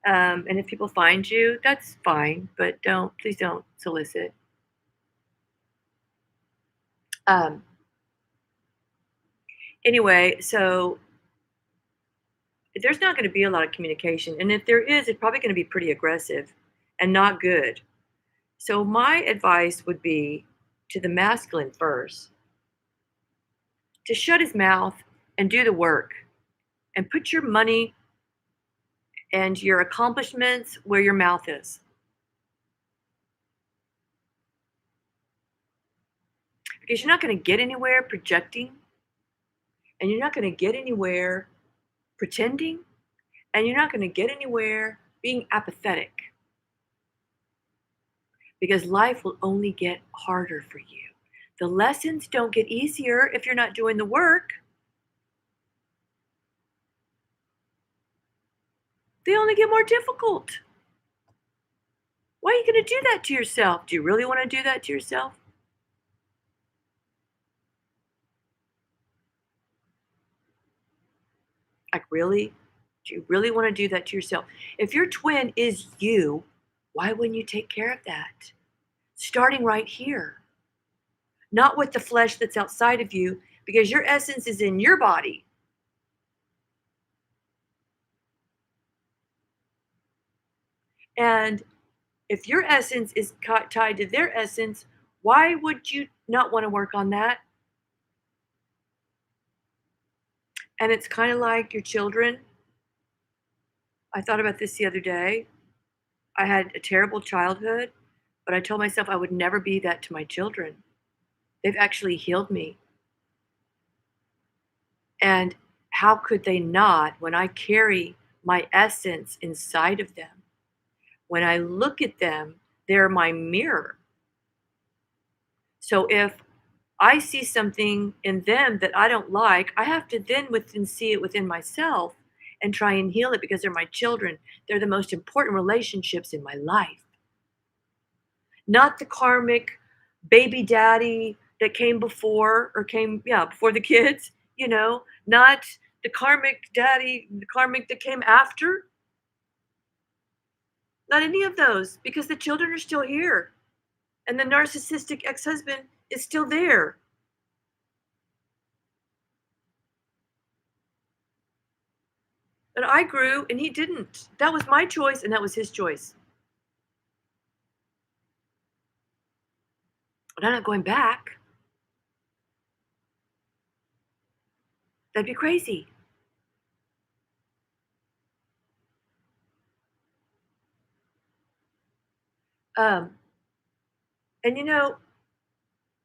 [SPEAKER 1] And if people find you, that's fine, but please don't solicit. Um, anyway, so there's not going to be a lot of communication. And if there is, it's probably going to be pretty aggressive and not good. So, my advice would be to the masculine first to shut his mouth and do the work and put your money and your accomplishments where your mouth is. Because you're not going to get anywhere projecting, and you're not going to get anywhere pretending, and you're not going to get anywhere being apathetic. Because life will only get harder for you. The lessons don't get easier if you're not doing the work. They only get more difficult. Why are you going to do that to yourself? Do you really want to do that to yourself? Like, really? Do you really want to do that to yourself? If your twin is you, why wouldn't you take care of that? Starting right here, not with the flesh that's outside of you, because your essence is in your body. And if your essence is tied to their essence, why would you not want to work on that? And it's kind of like your children. I thought about this the other day. I had a terrible childhood, but I told myself I would never be that to my children. They've actually healed me. And How could they not when I carry my essence inside of them? When I look at them, they're my mirror. So if I see something in them that I don't like, I have to then within see it within myself and try and heal it because they're my children. They're the most important relationships in my life. Not the karmic baby daddy that came before or came, yeah, before the kids, not the karmic daddy, the karmic that came after. Not any of those because the children are still here and the narcissistic ex-husband is still there. And I grew and he didn't. That was my choice and that was his choice. And I'm not going back. That'd be crazy. Um, and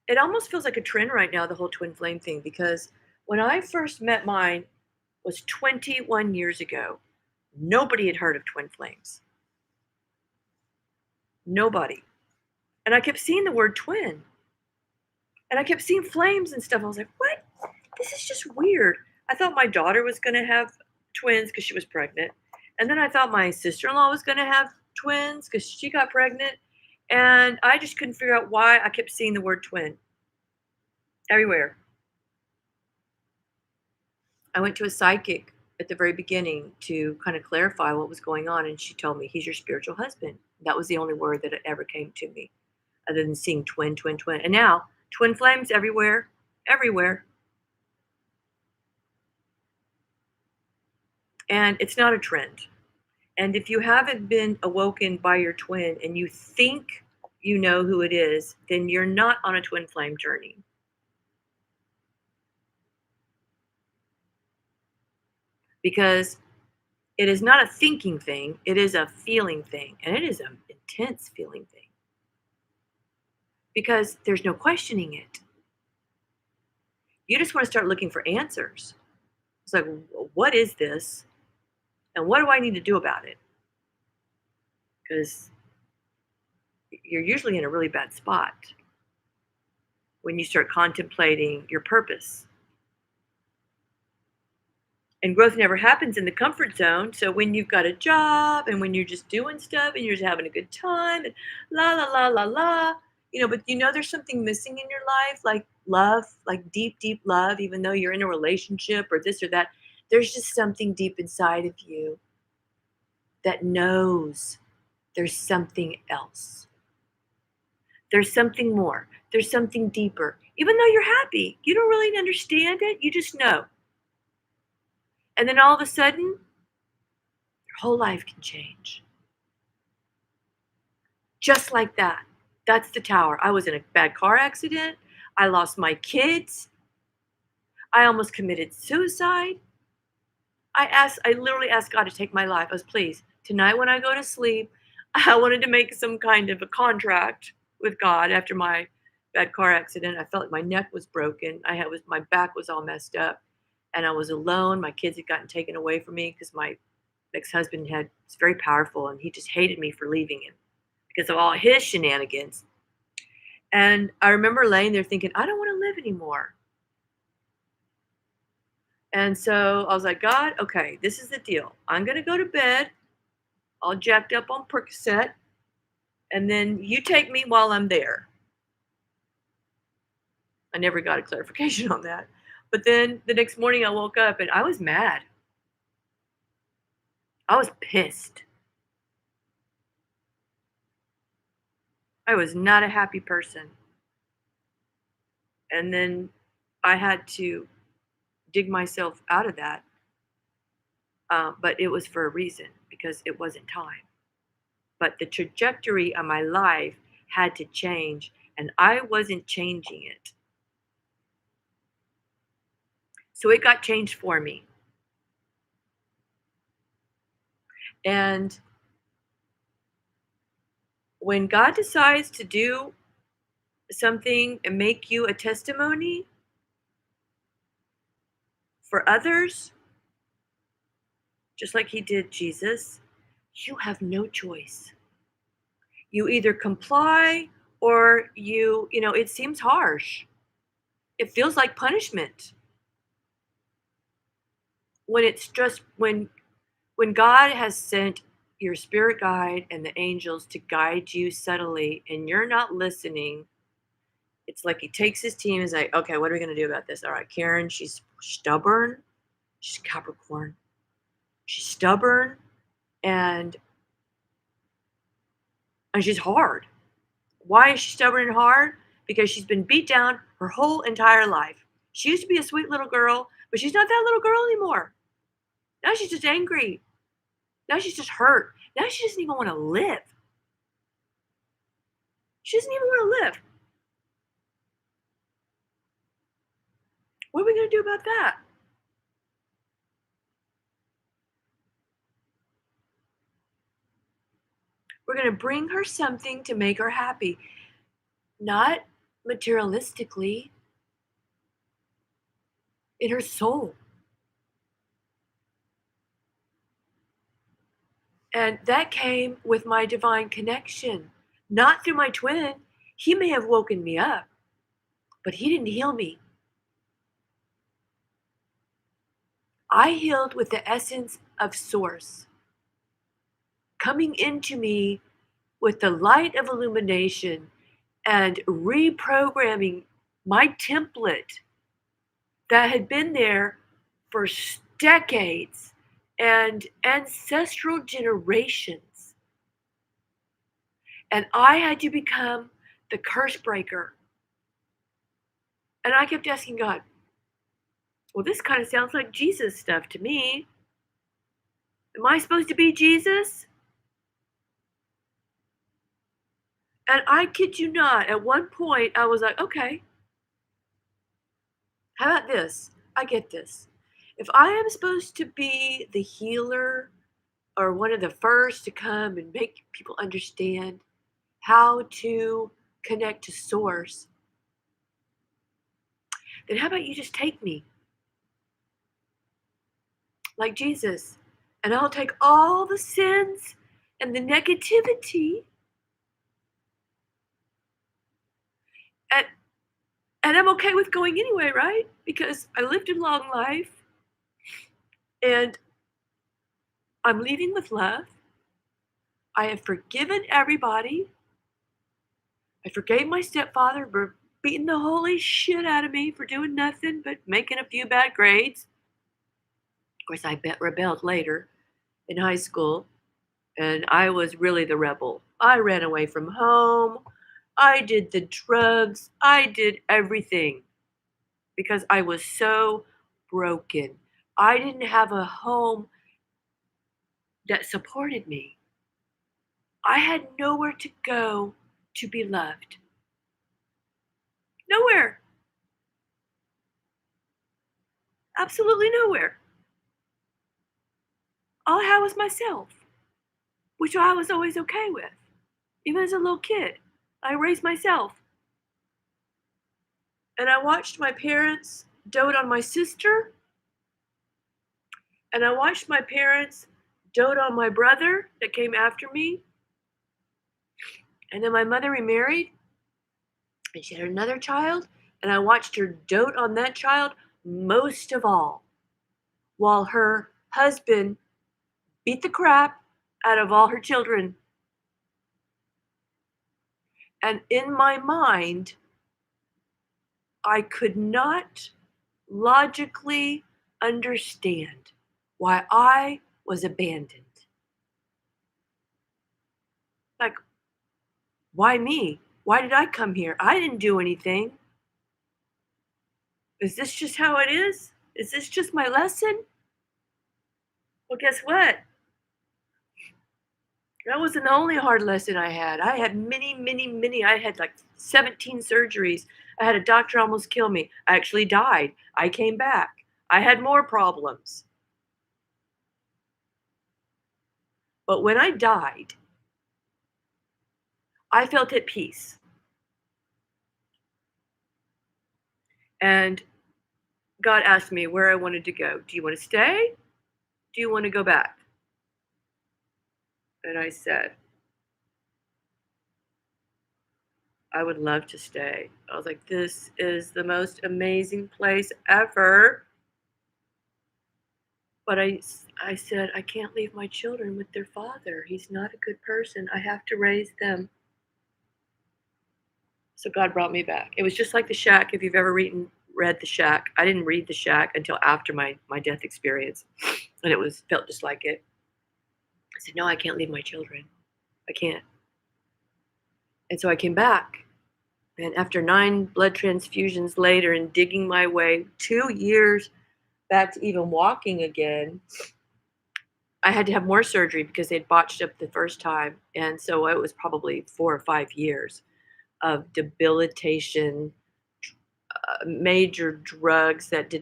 [SPEAKER 1] it almost feels like a trend right now, the whole twin flame thing, because when I first met mine was 21 years ago. Nobody had heard of twin flames. Nobody. And I kept seeing the word twin. And I kept seeing flames and stuff. I was like, what? This is just weird. I thought my daughter was going to have twins because she was pregnant. And then I thought my sister in law was going to have twins because she got pregnant. And I just couldn't figure out why I kept seeing the word twin everywhere. I went to a psychic at the very beginning to kind of clarify what was going on. And she told me, he's your spiritual husband. That was the only word that ever came to me other than seeing twin, twin, twin. And now twin flames everywhere, everywhere. And it's not a trend. And if you haven't been awoken by your twin and you think you know who it is, then you're not on a twin flame journey. Because it is not a thinking thing, it is a feeling thing. And it is an intense feeling thing. Because there's no questioning it. You just want to start looking for answers. It's like, what is this? And what do I need to do about it? Because you're usually in a really bad spot when you start contemplating your purpose. And growth never happens in the comfort zone. So when you've got a job and when you're just doing stuff and you're just having a good time and la la la la la, but there's something missing in your life, like love, like deep, deep love, even though you're in a relationship or this or that, there's just something deep inside of you that knows there's something else. There's something more. There's something deeper. Even though you're happy, you don't really understand it. You just know. And then all of a sudden, your whole life can change. Just like that. That's the tower. I was in a bad car accident. I lost my kids. I almost committed suicide. I literally asked God to take my life. I was, please, tonight when I go to sleep, I wanted to make some kind of a contract with God after my bad car accident. I felt like my neck was broken. My back was all messed up. And I was alone. My kids had gotten taken away from me because my ex-husband was very powerful and he just hated me for leaving him because of all his shenanigans. And I remember laying there thinking, I don't want to live anymore. And so I was like, God, okay, this is the deal. I'm going to go to bed, all jacked up on Percocet, and then you take me while I'm there. I never got a clarification on that. But then the next morning I woke up and I was mad. I was pissed. I was not a happy person. And then I had to dig myself out of that. But it was for a reason because it wasn't time. But the trajectory of my life had to change and I wasn't changing it. So it got changed for me. And when God decides to do something and make you a testimony for others, just like he did Jesus. You have no choice. You either comply or it seems harsh. It feels like punishment when it's just when God has sent your spirit guide and the angels to guide you subtly and you're not listening. It's like he takes his team and is like, okay, what are we going to do about this? All right, Karen, she's stubborn. She's Capricorn. She's stubborn and she's hard. Why is she stubborn and hard? Because she's been beat down her whole entire life. She used to be a sweet little girl, but she's not that little girl anymore. Now she's just angry. Now she's just hurt. Now she doesn't even want to live. She doesn't even want to live. What are we going to do about that? We're going to bring her something to make her happy, not materialistically, in her soul. And that came with my divine connection, not through my twin. He may have woken me up, but he didn't heal me. I healed with the essence of Source coming into me with the light of illumination and reprogramming my template that had been there for decades and ancestral generations. And I had to become the curse breaker. And I kept asking God, well, this kind of sounds like Jesus stuff to me. Am I supposed to be Jesus? And I kid you not, at one point I was like, okay, how about this? I get this. If I am supposed to be the healer or one of the first to come and make people understand how to connect to Source, then how about you just take me like Jesus? And I'll take all the sins and the negativity, and I'm okay with going anyway, right? Because I lived a long life and I'm leaving with love. I have forgiven everybody. I forgave my stepfather for beating the holy shit out of me for doing nothing but making a few bad grades. Of course, I rebelled later in high school, and I was really the rebel. I ran away from home. I did the drugs. I did everything because I was so broken. I didn't have a home that supported me. I had nowhere to go to be loved. Nowhere. Absolutely nowhere. All I had was myself, which I was always okay with. Even as a little kid, I raised myself. And I watched my parents dote on my sister, and I watched my parents dote on my brother that came after me. And then my mother remarried, and she had another child, and I watched her dote on that child most of all, while her husband beat the crap out of all her children. And in my mind, I could not logically understand why I was abandoned. Like, why me? Why did I come here? I didn't do anything. Is this just how it is? Is this just my lesson? Well, guess what? That wasn't the only hard lesson I had. I had many, many, many. I had like 17 surgeries. I had a doctor almost kill me. I actually died. I came back. I had more problems. But when I died, I felt at peace. And God asked me where I wanted to go. Do you want to stay Do you want to go back? And I said, I would love to stay. I was like, this is the most amazing place ever. But I said, I can't leave my children with their father. He's not a good person. I have to raise them. So God brought me back. It was just like The Shack. If you've ever read The Shack, I didn't read The Shack until after my death experience, and it was felt just like it. I said, no, I can't leave my children. I can't. And so I came back. And after 9 blood transfusions later and digging my way 2 years back to even walking again, I had to have more surgery because they'd botched up the first time. And so it was probably 4 or 5 years of debilitation, major drugs that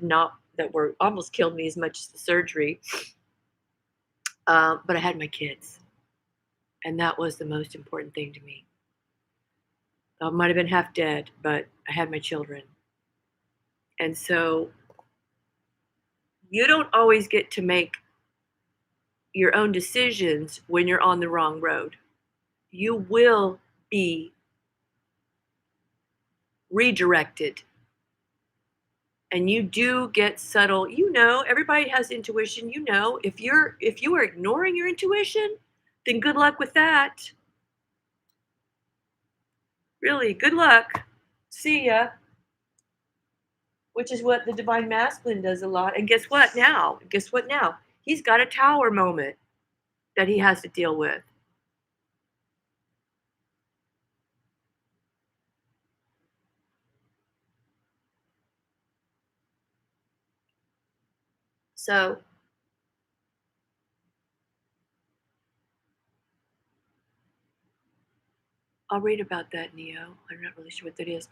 [SPEAKER 1] were almost killed me as much as the surgery. But I had my kids, and that was the most important thing to me. I might have been half dead, but I had my children. And so you don't always get to make your own decisions when you're on the wrong road. You will be redirected, and you do get subtle. Everybody has intuition. If you are ignoring your intuition, then good luck with that. Really, good luck. See ya. Which is what the divine masculine does a lot. And guess what now? He's got a tower moment that he has to deal with. So I'll read about that, Neo. I'm not really sure what that is.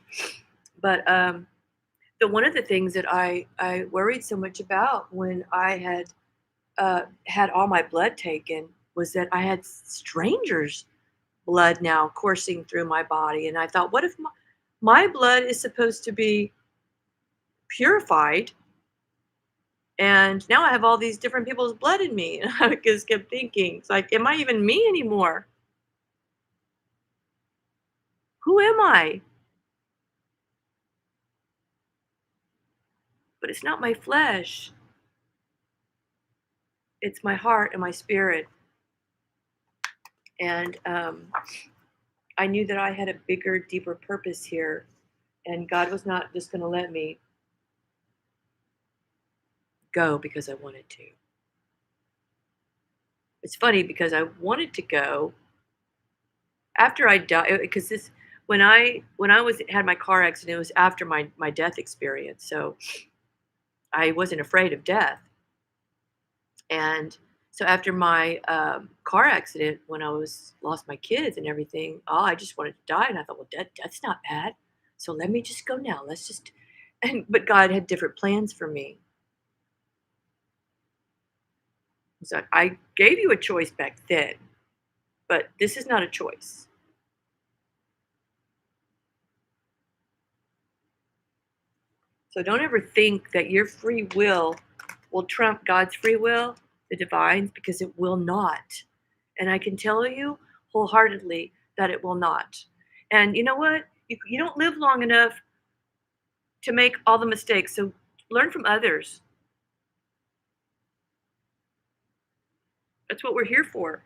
[SPEAKER 1] But one of the things that I worried so much about when I had all my blood taken was that I had strangers' blood now coursing through my body. And I thought, what if my blood is supposed to be purified? And now I have all these different people's blood in me. And I just kept thinking, it's like, am I even me anymore? Who am I? But it's not my flesh, it's my heart and my spirit. And I knew that I had a bigger, deeper purpose here. And God was not just going to let me go because I wanted to. It's funny because I wanted to go after I died, because this when I was had my car accident, it was after my death experience. So I wasn't afraid of death. And so after my car accident, when I was lost my kids and everything, I just wanted to die. And I thought, well, that's not bad. So let me just go now. Let's just, but God had different plans for me. So I gave you a choice back then, but this is not a choice. So don't ever think that your free will trump God's free will, the divine's, because it will not. And I can tell you wholeheartedly that it will not. And you know what? You don't live long enough to make all the mistakes. So learn from others. That's what we're here for.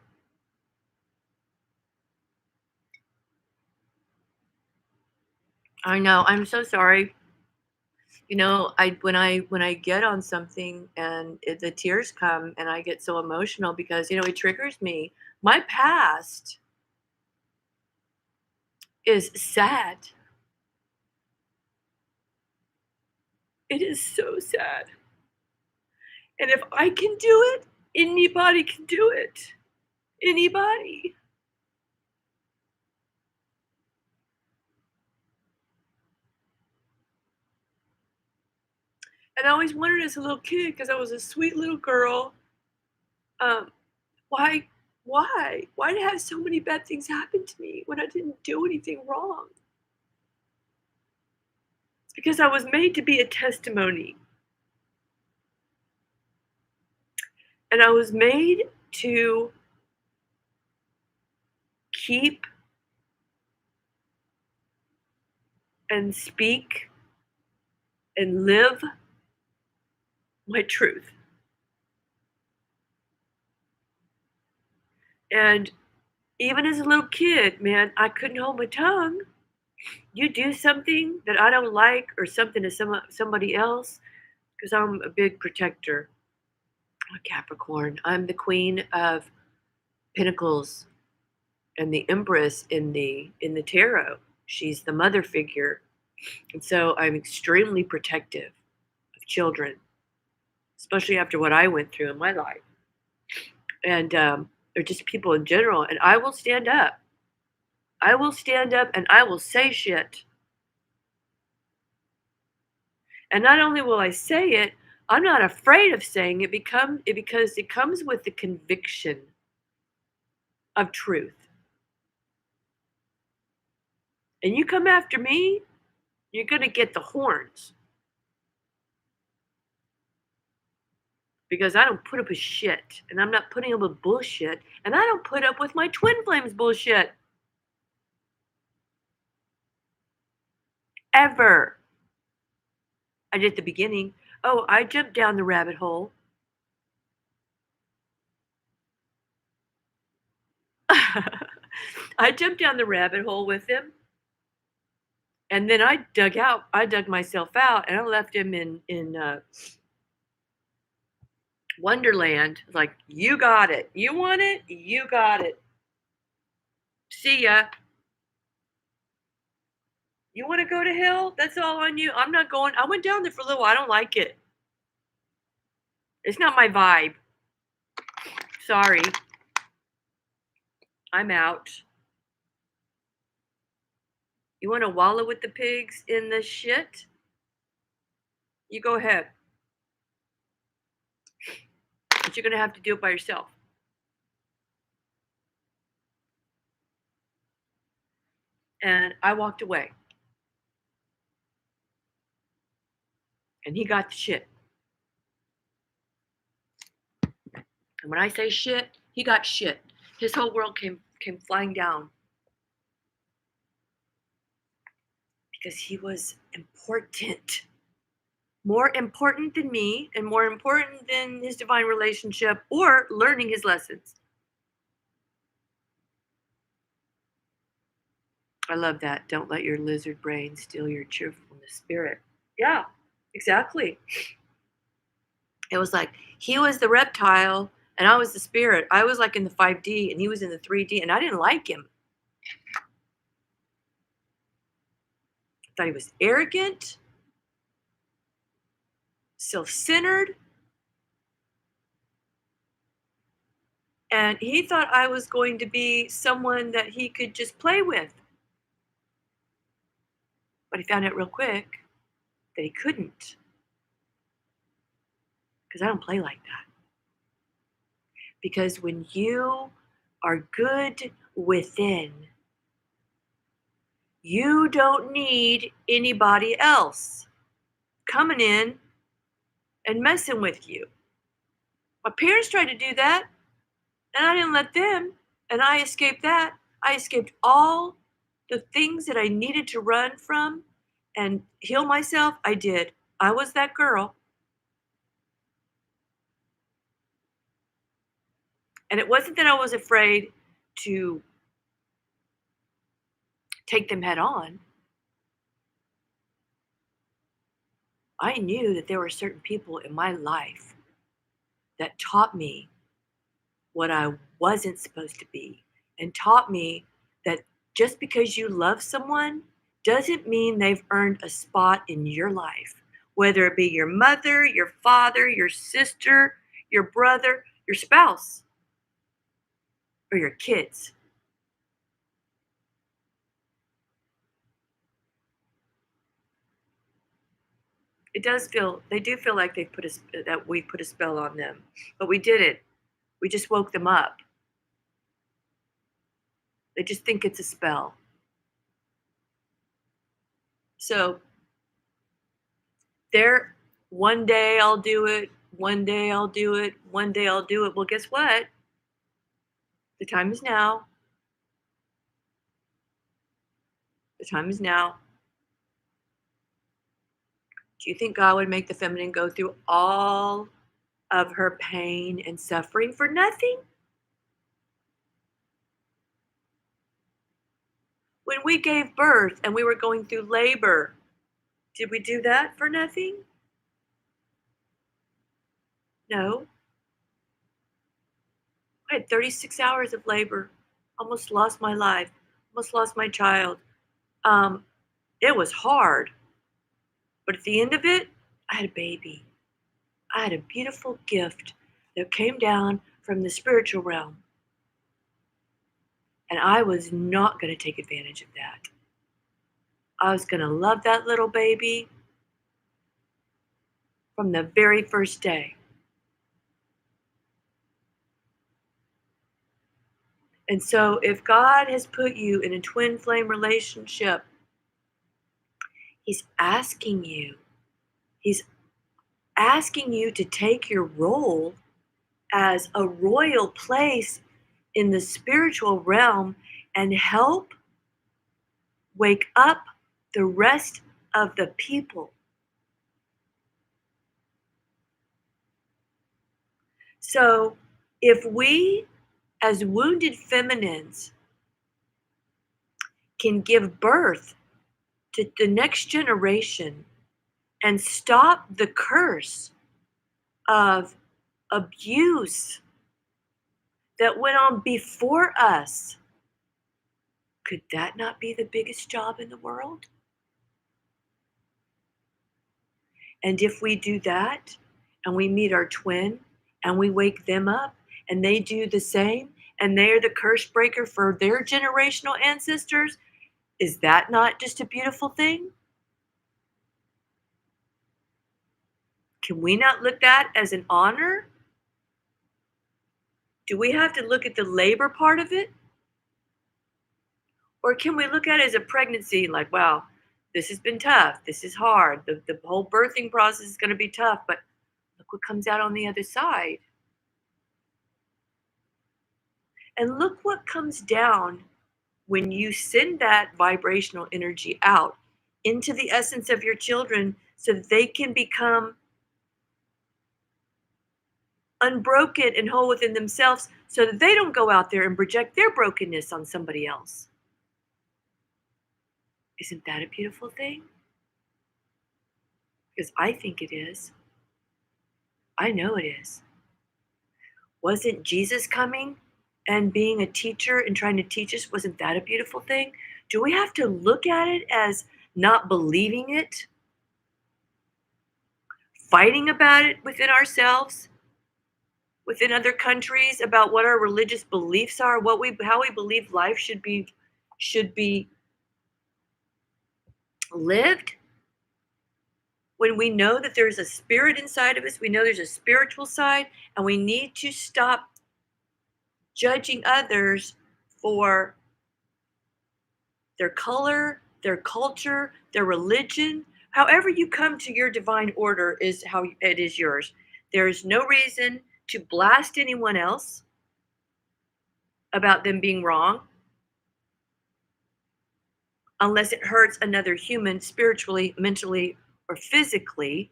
[SPEAKER 1] I know. I'm so sorry. When I get on something and the tears come and I get so emotional because it triggers me. My past is sad. It is so sad. And if I can do it, anybody can do it. Anybody. And I always wondered as a little kid, because I was a sweet little girl, um, why, why did I have so many bad things happen to me when I didn't do anything wrong? It's because I was made to be a testimony. And I was made to keep and speak and live my truth. And even as a little kid, man, I couldn't hold my tongue. You do something that I don't like or something to somebody else, because I'm a big protector. I'm a Capricorn. I'm the queen of pentacles and the empress in the tarot. She's the mother figure. And so I'm extremely protective of children, especially after what I went through in my life. And or just people in general. And I will stand up. I will stand up and I will say shit. And not only will I say it, I'm not afraid of saying it because it comes with the conviction of truth. And you come after me, you're going to get the horns, because I don't put up with shit, and I'm not putting up with bullshit, and I don't put up with my twin flames bullshit. Ever. I did at the beginning. Oh, I jumped down the rabbit hole. I jumped down the rabbit hole with him, and then I dug myself out, and I left him in Wonderland. Like, you got it. You want it? You got it. See ya. You want to go to hell? That's all on you. I'm not going. I went down there for a little while. I don't like it. It's not my vibe. Sorry. I'm out. You want to wallow with the pigs in the shit? You go ahead. But you're going to have to do it by yourself. And I walked away. And he got the shit. And when I say shit, he got shit. His whole world came flying down. Because he was important. More important than me, and more important than his divine relationship or learning his lessons. I love that. Don't let your lizard brain steal your cheerfulness spirit. Yeah, exactly. It was like he was the reptile and I was the spirit. I was like in the 5D and he was in the 3D, and I didn't like him. I thought he was arrogant, self-centered, and he thought I was going to be someone that he could just play with. But he found out real quick that he couldn't, because I don't play like that. Because when you are good within, you don't need anybody else coming in and messing with you. My parents tried to do that, and I didn't let them, and I escaped that. I escaped all the things that I needed to run from and heal myself. I did. I was that girl. And it wasn't that I was afraid to take them head on. I knew that there were certain people in my life that taught me what I wasn't supposed to be, and taught me that just because you love someone doesn't mean they've earned a spot in your life, whether it be your mother, your father, your sister, your brother, your spouse, or your kids. They do feel like that we put a spell on them, but we didn't. We just woke them up. They just think it's a spell. So there, one day I'll do it, one day I'll do it, one day I'll do it. Well, guess what? The time is now. The time is now. Do you think God would make the feminine go through all of her pain and suffering for nothing? When we gave birth and we were going through labor, did we do that for nothing? No. I had 36 hours of labor, almost lost my life, almost lost my child. Um, it was hard, but at the end of it, I had a baby. I had a beautiful gift that came down from the spiritual realm, and I was not going to take advantage of that. I was going to love that little baby from the very first day. And so, if God has put you in a twin flame relationship, He's asking you, He's asking you to take your role as a royal place in the spiritual realm and help wake up the rest of the people. So, if we, as wounded feminines, can give birth to the next generation and stop the curse of abuse that went on before us, could that not be the biggest job in the world? And if we do that and we meet our twin and we wake them up and they do the same and they're the curse breaker for their generational ancestors, is that not just a beautiful thing? Can we not look at as an honor? Do we have to look at the labor part of it? Or can we look at it as a pregnancy like, wow, this has been tough. This is hard. The whole birthing process is going to be tough, but look what comes out on the other side. And look what comes down when you send that vibrational energy out into the essence of your children so that they can become unbroken and whole within themselves so that they don't go out there and project their brokenness on somebody else. Isn't that a beautiful thing? Because I think it is. I know it is. Wasn't Jesus coming and being a teacher and trying to teach us? Wasn't that a beautiful thing? Do we have to look at it as not believing it, fighting about it within ourselves, within other countries about what our religious beliefs are, how we believe life should be lived? When we know that there's a spirit inside of us, we know there's a spiritual side, and we need to stop judging others for their color, their culture, their religion. However you come to your divine order is how it is yours. There is no reason to blast anyone else about them being wrong unless it hurts another human spiritually, mentally, or physically,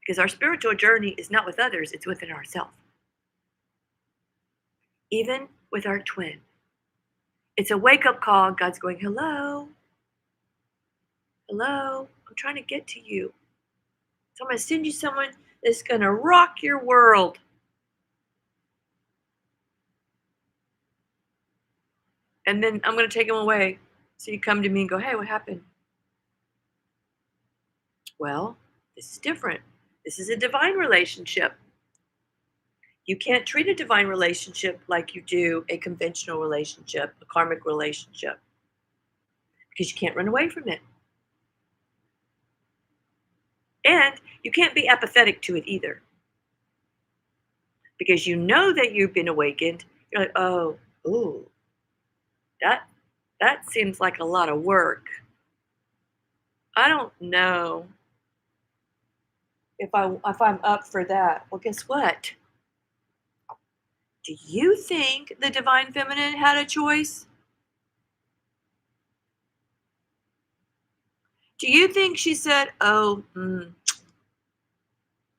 [SPEAKER 1] because our spiritual journey is not with others, it's within ourselves. Even with our twin. It's a wake-up call. God's going, hello, hello, I'm trying to get to you. So I'm going to send you someone that's going to rock your world. And then I'm going to take him away. So you come to me and go, hey, what happened? Well, this is different. This is a divine relationship. You can't treat a divine relationship like you do a conventional relationship, a karmic relationship, because you can't run away from it. And you can't be apathetic to it either. Because you know that you've been awakened. You're like, oh, ooh, that seems like a lot of work. I don't know if I'm up for that. Well, guess what? Do you think the divine feminine had a choice? Do you think she said, "Oh,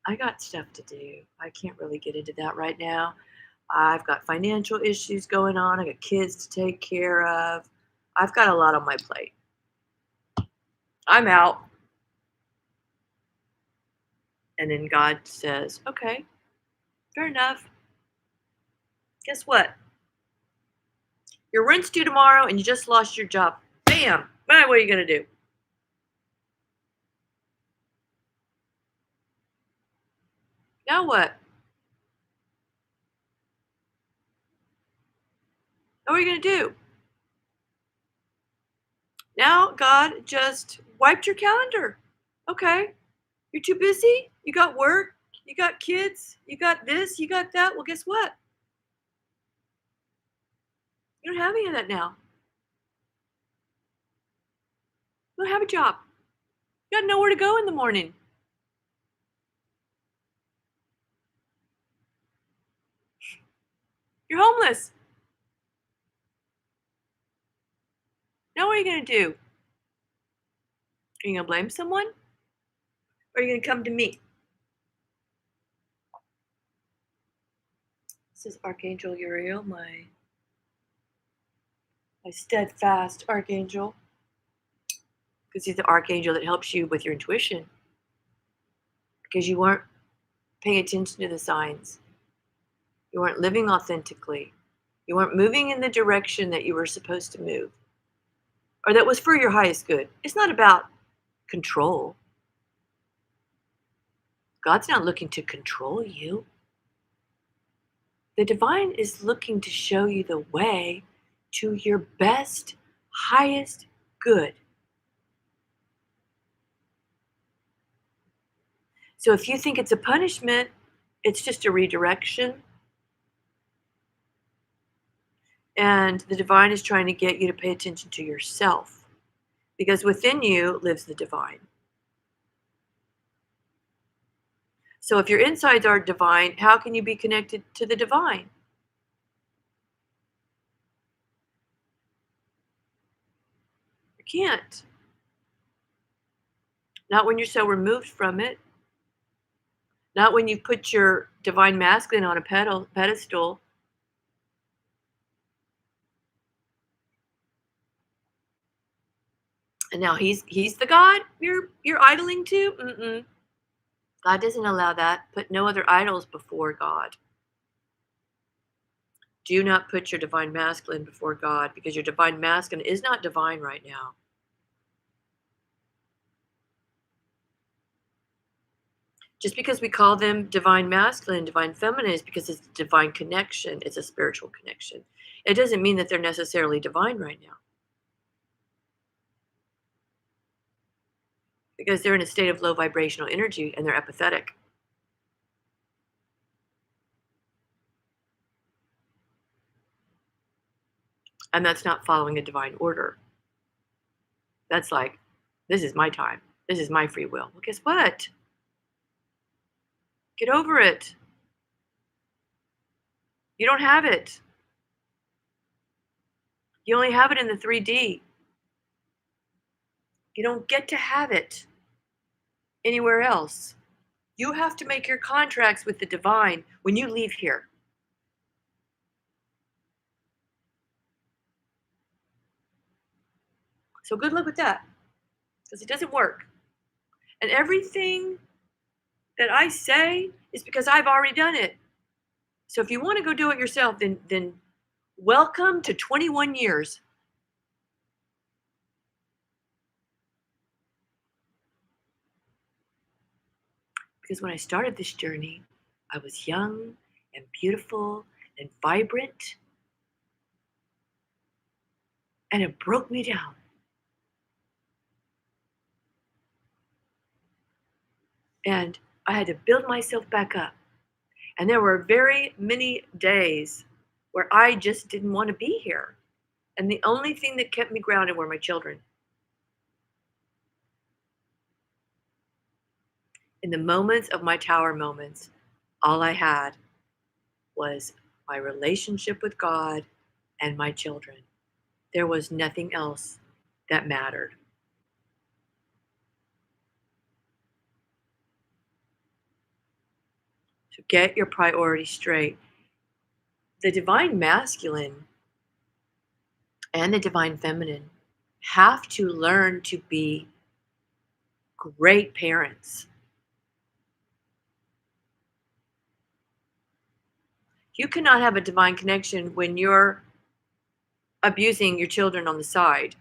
[SPEAKER 1] I got stuff to do. I can't really get into that right now. I've got financial issues going on. I got kids to take care of. I've got a lot on my plate. I'm out." And then God says, "Okay, fair enough. Guess what? Your rent's due tomorrow and you just lost your job. Bam! What are you going to do?" Now what? Now what are you going to do? Now God just wiped your calendar. Okay, you're too busy. You got work. You got kids. You got this. You got that. Well, guess what? You don't have any of that now. You don't have a job. You got nowhere to go in the morning. You're homeless. Now what are you going to do? Are you going to blame someone? Or are you going to come to me? This is Archangel Uriel, my steadfast archangel, because he's the archangel that helps you with your intuition, because you weren't paying attention to the signs. You weren't living authentically. You weren't moving in the direction that you were supposed to move, or that was for your highest good. It's not about control. God's not looking to control you. The divine is looking to show you the way to your best, highest good. So if you think it's a punishment, it's just a redirection. And the divine is trying to get you to pay attention to yourself, because within you lives the divine. So if your insides are divine, how can you be connected to the divine? You can't. Not when you're so removed from it. Not when you've put your divine masculine on a pedestal. And now he's the God you're idling to? Mm-mm. God doesn't allow that. Put no other idols before God. Do not put your divine masculine before God, because your divine masculine is not divine right now. Just because we call them divine masculine, divine feminine, is because it's a divine connection. It's a spiritual connection. It doesn't mean that they're necessarily divine right now, because they're in a state of low vibrational energy and they're apathetic. And that's not following a divine order. That's like, this is my time. This is my free will. Well, guess what? Get over it. You don't have it. You only have it in the 3D. You don't get to have it anywhere else. You have to make your contracts with the divine when you leave here. So good luck with that, because it doesn't work. And everything that I say is because I've already done it. So if you want to go do it yourself, then welcome to 21 years. Because when I started this journey, I was young and beautiful and vibrant, and it broke me down. And I had to build myself back up. And there were very many days where I just didn't want to be here. And the only thing that kept me grounded were my children. In the moments of my tower moments, all I had was my relationship with God and my children. There was nothing else that mattered. So get your priorities straight. The divine masculine and the divine feminine have to learn to be great parents. You cannot have a divine connection when you're abusing your children on the side,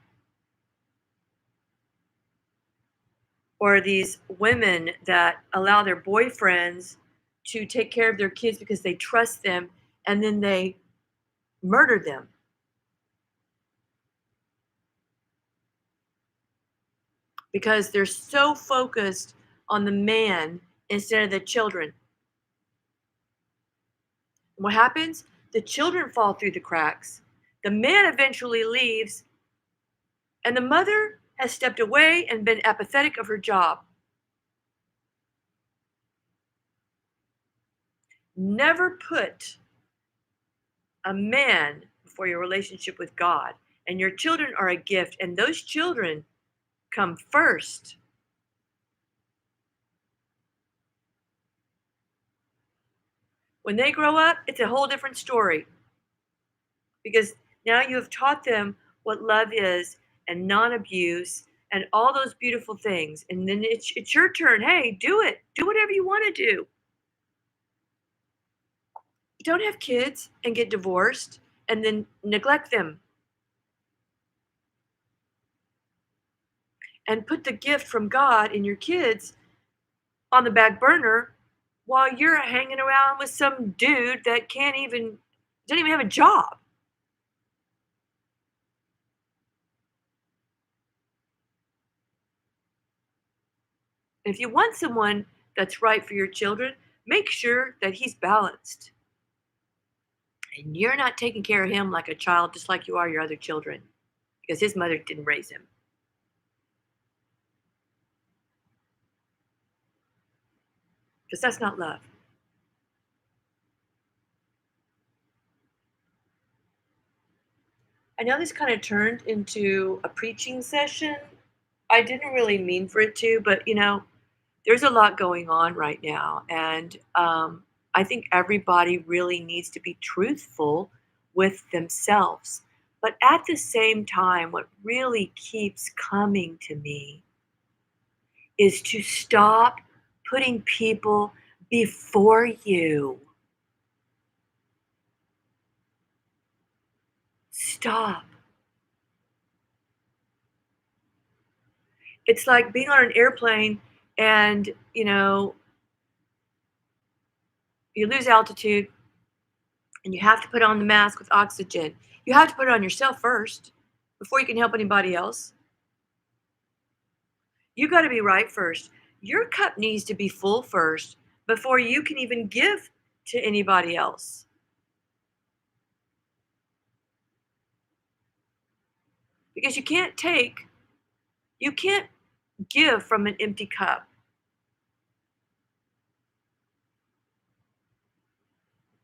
[SPEAKER 1] or these women that allow their boyfriends to take care of their kids because they trust them and then they murder them because they're so focused on the man instead of the children. And what happens? The children fall through the cracks. The man eventually leaves, and the mother has stepped away and been apathetic of her job. Never put a man before your relationship with God. And your children are a gift, and those children come first. When they grow up, it's a whole different story because now you have taught them what love is and non abuse and all those beautiful things. And then it's your turn. Hey, do it. Do whatever you want to do. Don't have kids and get divorced and then neglect them and put the gift from God in your kids on the back burner while you're hanging around with some dude that doesn't even have a job. If you want someone that's right for your children, make sure that he's balanced and you're not taking care of him like a child, just like you are your other children, because his mother didn't raise him. Because that's not love. I know this kind of turned into a preaching session. I didn't really mean for it to, but there's a lot going on right now. And I think everybody really needs to be truthful with themselves. But at the same time, what really keeps coming to me is to stop putting people before you. Stop. It's like being on an airplane and, you lose altitude and you have to put on the mask with oxygen. You have to put it on yourself first before you can help anybody else. You got to be right first. Your cup needs to be full first before you can even give to anybody else. Because you can't give from an empty cup.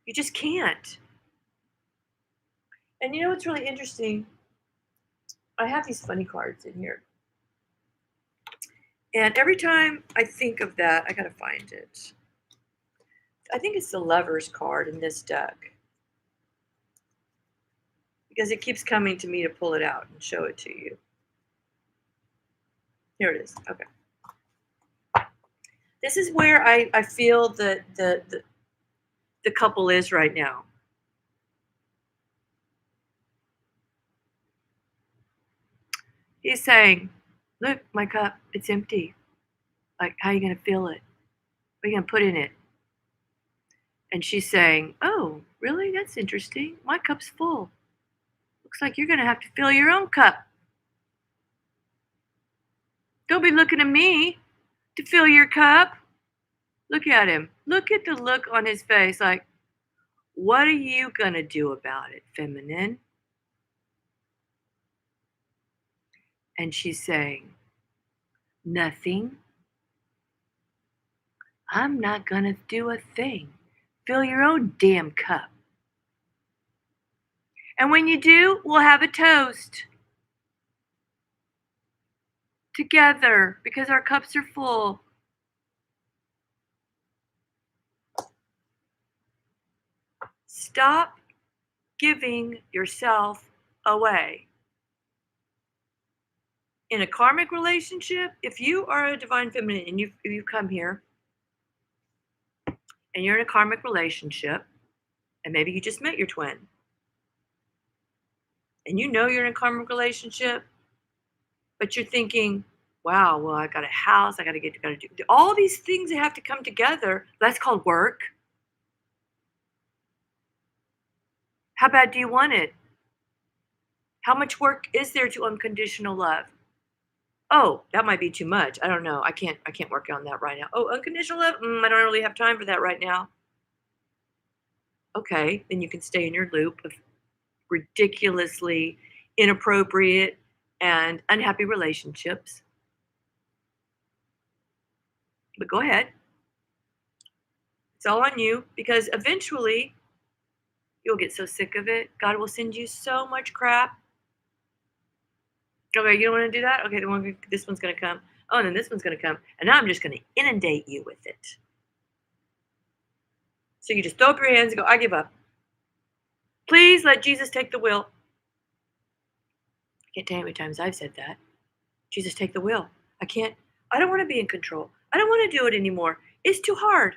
[SPEAKER 1] You just can't. And you know what's really interesting? I have these funny cards in here. And every time I think of that, I got to find it. I think it's the Lovers card in this deck because it keeps coming to me to pull it out and show it to you. Here it is. Okay. This is where I feel the couple is right now. He's saying, look, my cup, it's empty. Like, how are you going to fill it? What are you going to put in it? And she's saying, oh, really? That's interesting. My cup's full. Looks like you're going to have to fill your own cup. Don't be looking at me to fill your cup. Look at him. Look at the look on his face like, what are you going to do about it, feminine? And she's saying, nothing. I'm not going to do a thing. Fill your own damn cup. And when you do, we'll have a toast together because our cups are full. Stop giving yourself away. In a karmic relationship, if you are a divine feminine and you come here and you're in a karmic relationship, and maybe you just met your twin, and you know you're in a karmic relationship, but you're thinking, wow, well, I got a house, I got to do all these things that have to come together. That's called work. How bad do you want it? How much work is there to unconditional love? Oh, that might be too much. I don't know. I can't work on that right now. Oh, unconditional love? I don't really have time for that right now. Okay, then you can stay in your loop of ridiculously inappropriate and unhappy relationships. But go ahead. It's all on you because eventually you'll get so sick of it. God will send you so much crap. Okay, you don't want to do that? Okay, this one's going to come. Oh, and then this one's going to come. And now I'm just going to inundate you with it. So you just throw up your hands and go, I give up. Please let Jesus take the wheel. I can't tell you how many times I've said that. Jesus, take the wheel. I don't want to be in control. I don't want to do it anymore. It's too hard.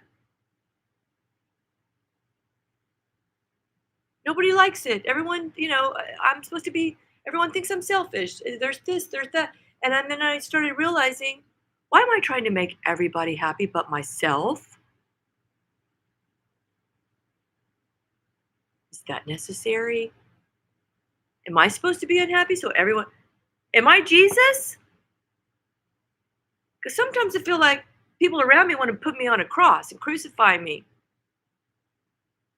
[SPEAKER 1] Nobody likes it. Everyone, I'm supposed to be, everyone thinks I'm selfish. There's this, there's that. And then I started realizing, why am I trying to make everybody happy but myself? Is that necessary? Am I supposed to be unhappy so everyone, am I Jesus? Because sometimes I feel like people around me want to put me on a cross and crucify me.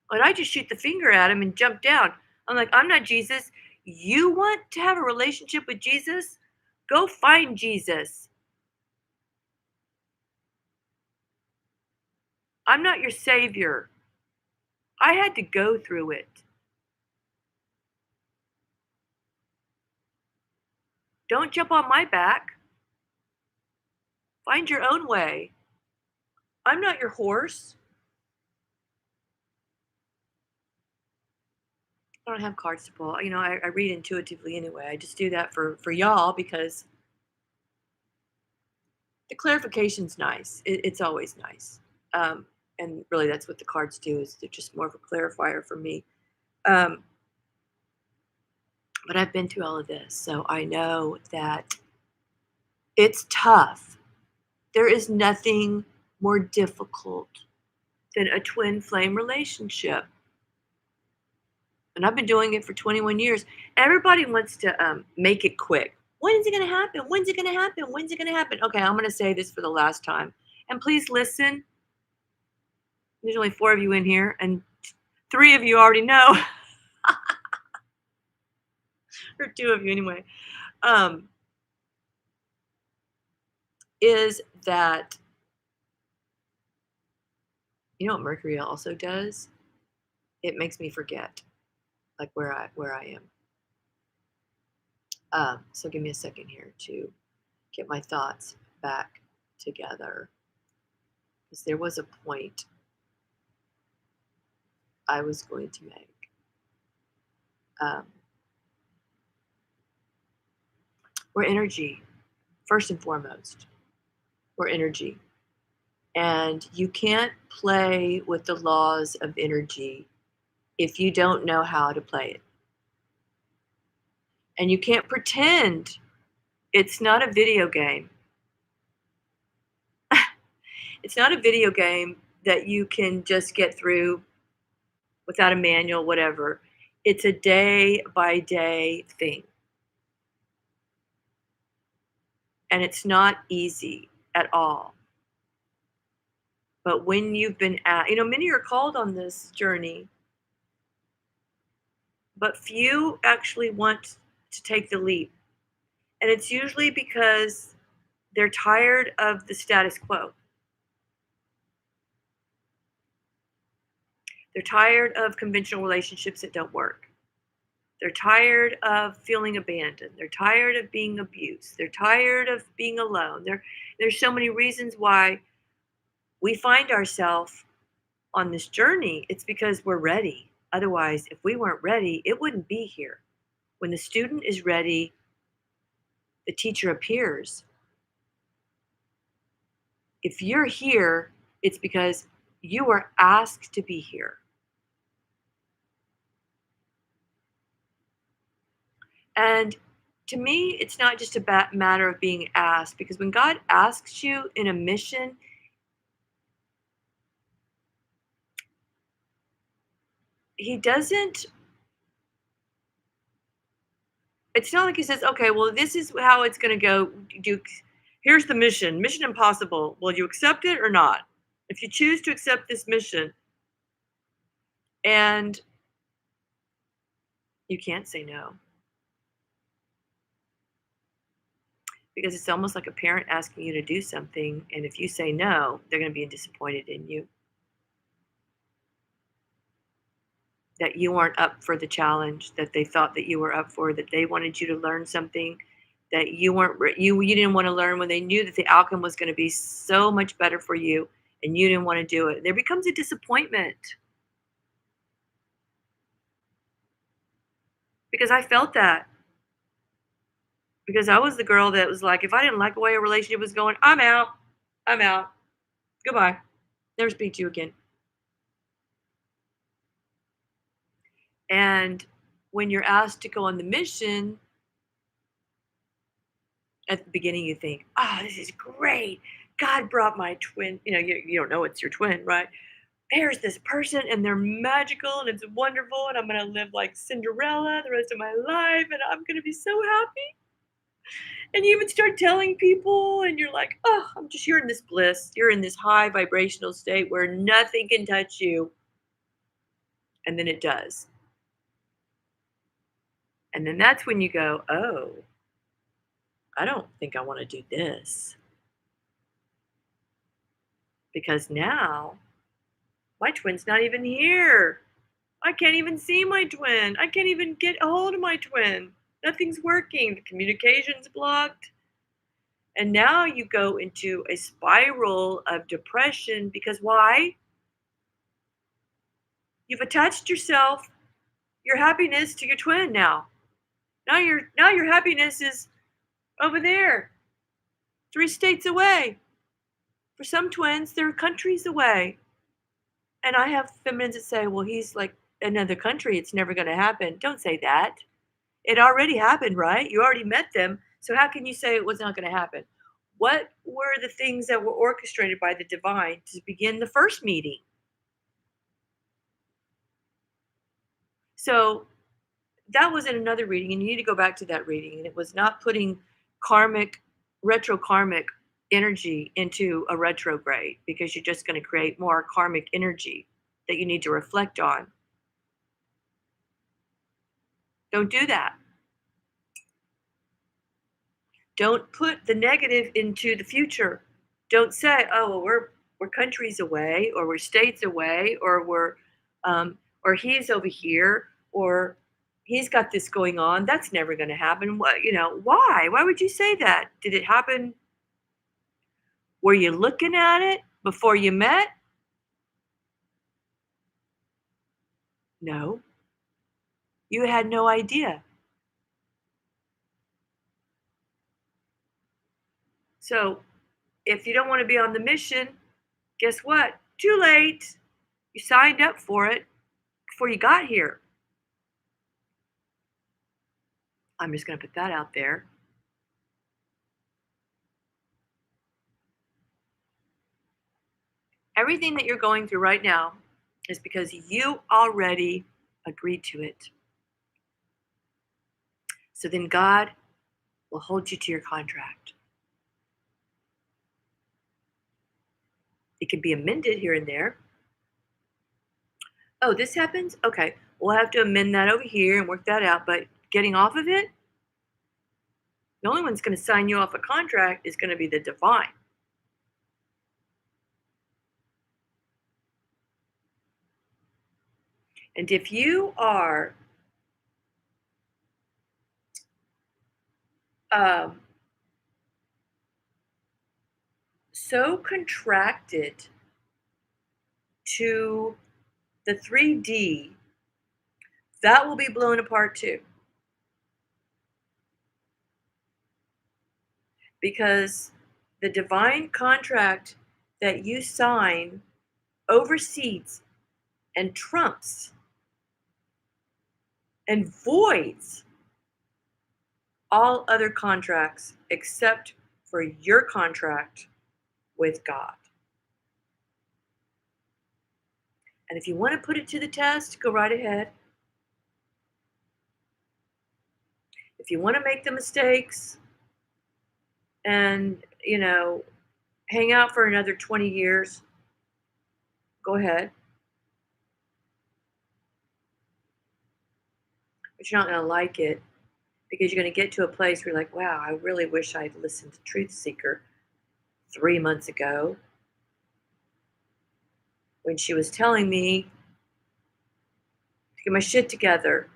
[SPEAKER 1] But I just shoot the finger at him and jump down. I'm like, I'm not Jesus. You want to have a relationship with Jesus? Go find Jesus. I'm not your savior. I had to go through it. Don't jump on my back. Find your own way. I'm not your horse. I don't have cards to pull. I read intuitively anyway. I just do that for y'all because the clarification's nice. It's always nice. And really that's what the cards do is they're just more of a clarifier for me. Um, but I've been through all of this, so I know that it's tough. There is nothing more difficult than a twin flame relationship. And I've been doing it for 21 years. Everybody wants to make it quick. When is it going to happen? When's it going to happen? When's it going to happen? Okay, I'm going to say this for the last time. And please listen. There's only 4 of you in here, and 3 of you already know. Or 2 of you anyway. Is that, you know what Mercury also does? It makes me forget, like where I am. So give me a second here to get my thoughts back together. Because there was a point I was going to make. We're energy, first and foremost. We're energy. And you can't play with the laws of energy if you don't know how to play it. And you can't pretend it's not a video game. It's not a video game that you can just get through without a manual, whatever. It's a day by day thing. And it's not easy at all. But when you've been many are called on this journey, but few actually want to take the leap. And it's usually because they're tired of the status quo. They're tired of conventional relationships that don't work. They're tired of feeling abandoned. They're tired of being abused. They're tired of being alone. There's so many reasons why we find ourselves on this journey. It's because we're ready. Otherwise, if we weren't ready, it wouldn't be here. When the student is ready, the teacher appears. If you're here, it's because you were asked to be here. And to me, it's not just a matter of being asked, because when God asks you in a mission, He doesn't, it's not like He says, okay, well, this is how it's going to go. Here's the mission, mission impossible. Will you accept it or not? If you choose to accept this mission, and you can't say no, because it's almost like a parent asking you to do something. And if you say no, they're going to be disappointed in you, that you aren't up for the challenge that they thought that you were up for, that they wanted you to learn something that you weren't you didn't want to learn, when they knew that the outcome was going to be so much better for you, and you didn't want to do it. There becomes a disappointment, because I felt that, because I was the girl that was like, if I didn't like the way a relationship was going, I'm out. I'm out. Goodbye. Never speak to you again. And when you're asked to go on the mission, at the beginning you think, oh, this is great. God brought my twin. You don't know it's your twin, right? Here's this person, and they're magical, and it's wonderful, and I'm going to live like Cinderella the rest of my life, and I'm going to be so happy. And you even start telling people, and you're like, oh, you're in this bliss. You're in this high vibrational state where nothing can touch you. And then it does. And then that's when you go, oh, I don't think I want to do this. Because now my twin's not even here. I can't even see my twin. I can't even get a hold of my twin. Nothing's working. The communication's blocked. And now you go into a spiral of depression, because why? You've attached your happiness to your twin now. Now your happiness is over there, 3 states away. For some twins, they're countries away. And I have feminines that say, well, he's like another country. It's never going to happen. Don't say that. It already happened, right? You already met them. So how can you say it was not going to happen? What were the things that were orchestrated by the divine to begin the first meeting? So that was in another reading, and you need to go back to that reading. And it was not putting retro karmic energy into a retrograde, because you're just going to create more karmic energy that you need to reflect on. Don't do that. Don't put the negative into the future. Don't say, oh, well, we're countries away, or we're states away, or or he's over here, or he's got this going on. That's never going to happen. Why? Why would you say that? Did it happen? Were you looking at it before you met? No. You had no idea. So if you don't want to be on the mission, guess what? Too late. You signed up for it before you got here. I'm just going to put that out there. Everything that you're going through right now is because you already agreed to it. So then God will hold you to your contract. It can be amended here and there. Oh, this happens? Okay, we'll have to amend that over here and work that out. But getting off of it, the only one's going to sign you off a contract is going to be the divine. And if you are um, so contracted to the 3D, that will be blown apart too. Because the divine contract that you sign oversees and trumps and voids all other contracts except for your contract with God. And if you want to put it to the test, go right ahead. If you want to make the mistakes and, hang out for another 20 years, go ahead. But you're not going to like it because you're going to get to a place where you're like, wow, I really wish I'd listened to Truth Seeker 3 months ago when she was telling me to get my shit together.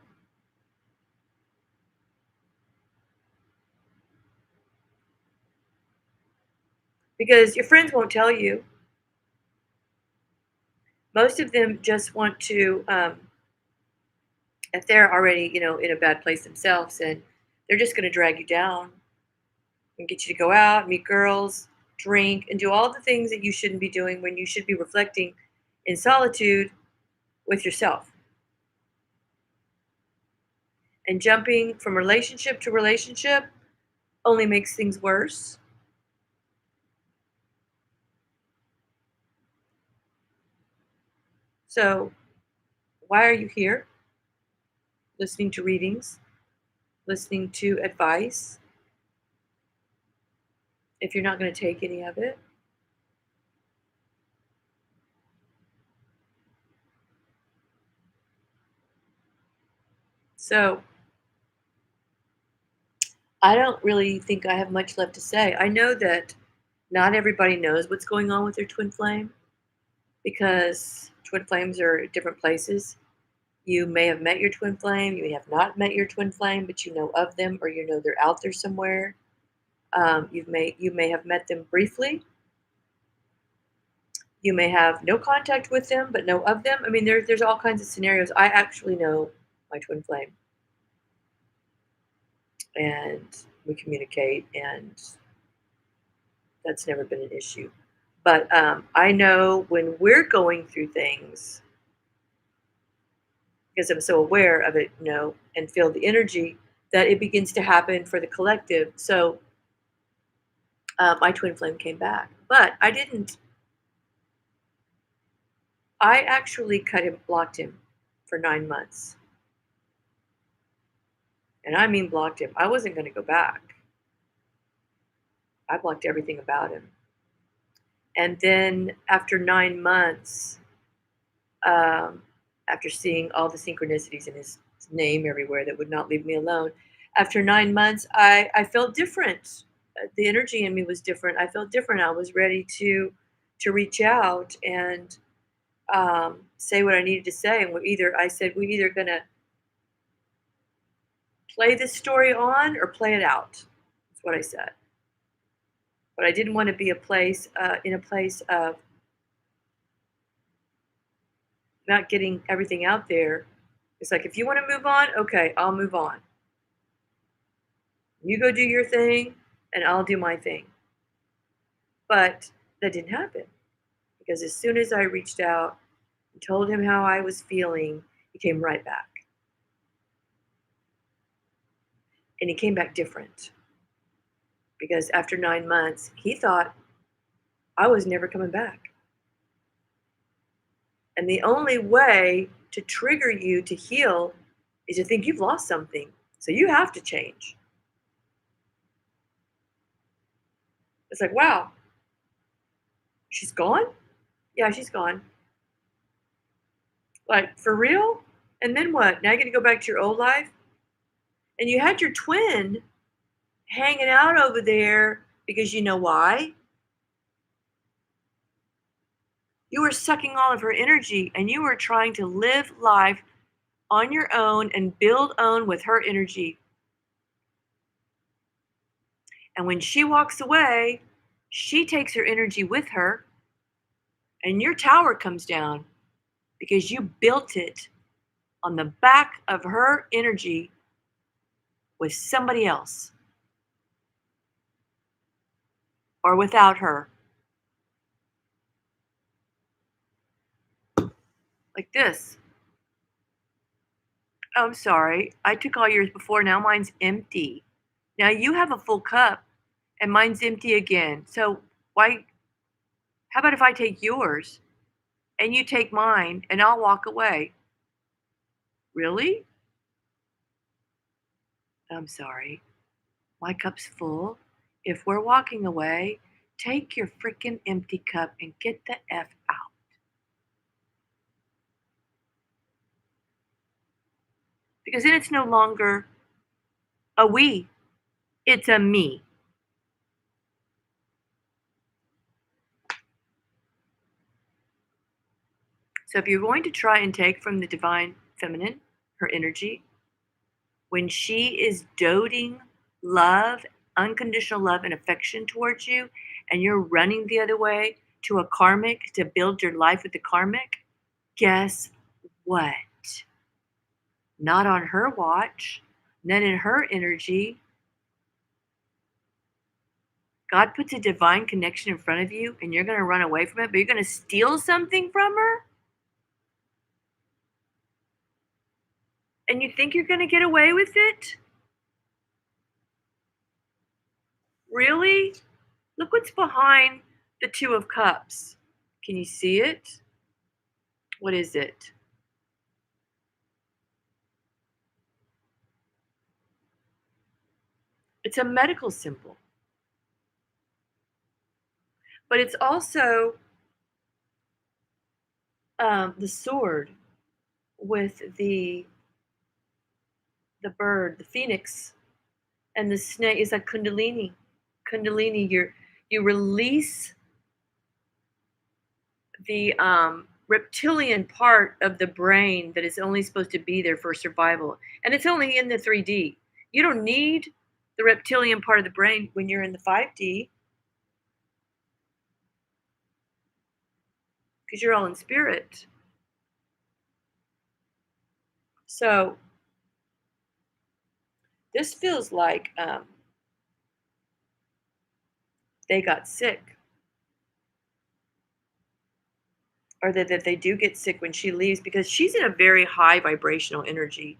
[SPEAKER 1] Because your friends won't tell you. Most of them just want to, if they're already, in a bad place themselves, and they're just going to drag you down and get you to go out, meet girls, drink, and do all the things that you shouldn't be doing when you should be reflecting in solitude with yourself. And jumping from relationship to relationship only makes things worse. So, why are you here listening to readings, listening to advice, if you're not going to take any of it? So, I don't really think I have much left to say. I know that not everybody knows what's going on with their twin flame because twin flames are at different places. You may have met your twin flame, you may have not met your twin flame, but you know of them or you know they're out there somewhere. You may have met them briefly. You may have no contact with them, but know of them. I mean, there's all kinds of scenarios. I actually know my twin flame, and we communicate, and that's never been an issue. But I know when we're going through things, because I'm so aware of it, and feel the energy, that it begins to happen for the collective. So my twin flame came back, but I didn't. I actually cut him, blocked him for 9 months. And I mean blocked him. I wasn't going to go back. I blocked everything about him. And then after 9 months, um, after seeing all the synchronicities in his name everywhere that would not leave me alone, after 9 months, I felt different. The energy in me was different. I felt different. I was ready to reach out and say what I needed to say. And I said, we're either going to play this story on or play it out. That's what I said. But I didn't want to be in a place of not getting everything out there. It's like, if you want to move on, okay, I'll move on. You go do your thing, and I'll do my thing. But that didn't happen because as soon as I reached out and told him how I was feeling, he came right back. And he came back different because after 9 months, he thought I was never coming back. And the only way to trigger you to heal is to think you've lost something. So you have to change. It's like, wow, she's gone? Yeah, she's gone. Like, for real? And then what? Now you're going to go back to your old life? And you had your twin hanging out over there because you know why? You were sucking all of her energy and you were trying to live life on your own and build own with her energy. And when she walks away, she takes her energy with her and your tower comes down because you built it on the back of her energy with somebody else or without her. Like this. Oh, I'm sorry. I took all yours before. Now mine's empty. Now you have a full cup and mine's empty again. So why? How about if I take yours and you take mine and I'll walk away? Really? I'm sorry. My cup's full. If we're walking away, take your freaking empty cup and get the F out. Because then it's no longer a we, it's a me. So if you're going to try and take from the divine feminine, her energy, when she is doting love, unconditional love and affection towards you, and you're running the other way to a karmic to build your life with the karmic, guess what? Not on her watch, not in her energy. God puts a divine connection in front of you and you're going to run away from it, but you're going to steal something from her? And you think you're going to get away with it? Really? Look what's behind the Two of Cups. Can you see it? What is it? It's a medical symbol, but it's also the sword with the bird, the phoenix, and the snake is a kundalini. Kundalini, you release the reptilian part of the brain that is only supposed to be there for survival, and it's only in the 3D. You don't need the reptilian part of the brain when you're in the 5D because you're all in spirit. So this feels like they got sick, or that they do get sick when she leaves because she's in a very high vibrational energy.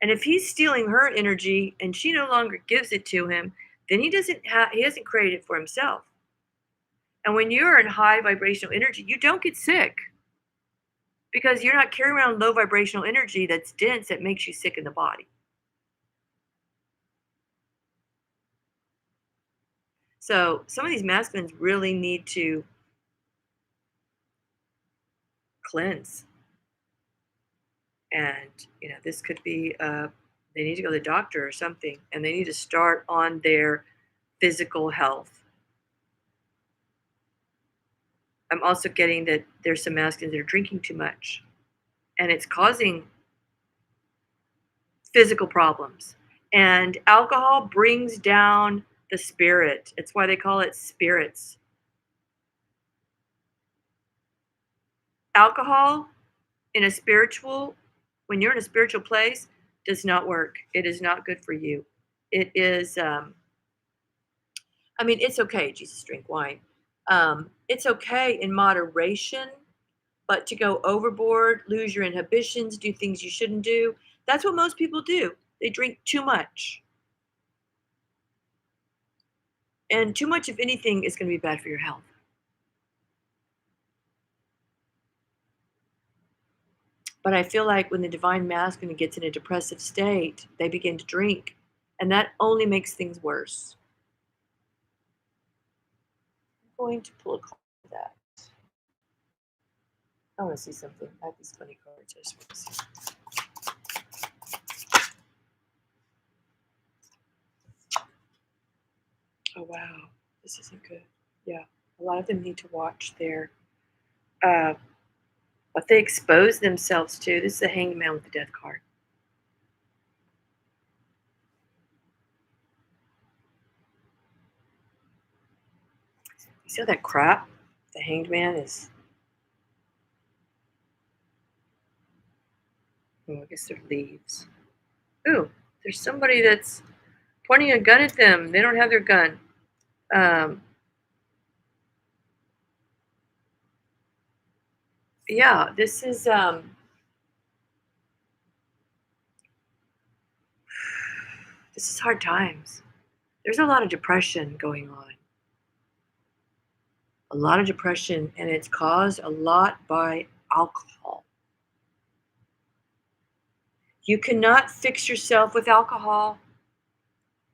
[SPEAKER 1] And if he's stealing her energy and she no longer gives it to him, then he hasn't created it for himself. And when you're in high vibrational energy, you don't get sick because you're not carrying around low vibrational energy that's dense that makes you sick in the body. So some of these masculines really need to cleanse. And, this could be, they need to go to the doctor or something, and they need to start on their physical health. I'm also getting that there's some masculines that are drinking too much, and it's causing physical problems. And alcohol brings down the spirit. It's why they call it spirits. Alcohol in a spiritual, when you're in a spiritual place, does not work. It is not good for you. It is, I mean, it's okay, Jesus, drink wine. It's okay in moderation, but to go overboard, lose your inhibitions, do things you shouldn't do, that's what most people do. They drink too much. And too much of anything is going to be bad for your health. But I feel like when the divine masculine gets in a depressive state, they begin to drink. And that only makes things worse. I'm going to pull a card for that. I want to see something. I have these funny cards. I just want to see. Oh, wow. This isn't good. Yeah. A lot of them need to watch their uh, what they expose themselves to. This is the hanged man with the death card. You see all that crap the hanged man is? Oh, I guess they're leaves. Ooh, there's somebody that's pointing a gun at them. They don't have their gun. Um, yeah, this is hard times. There's a lot of depression going on. A lot of depression, and it's caused a lot by alcohol. You cannot fix yourself with alcohol.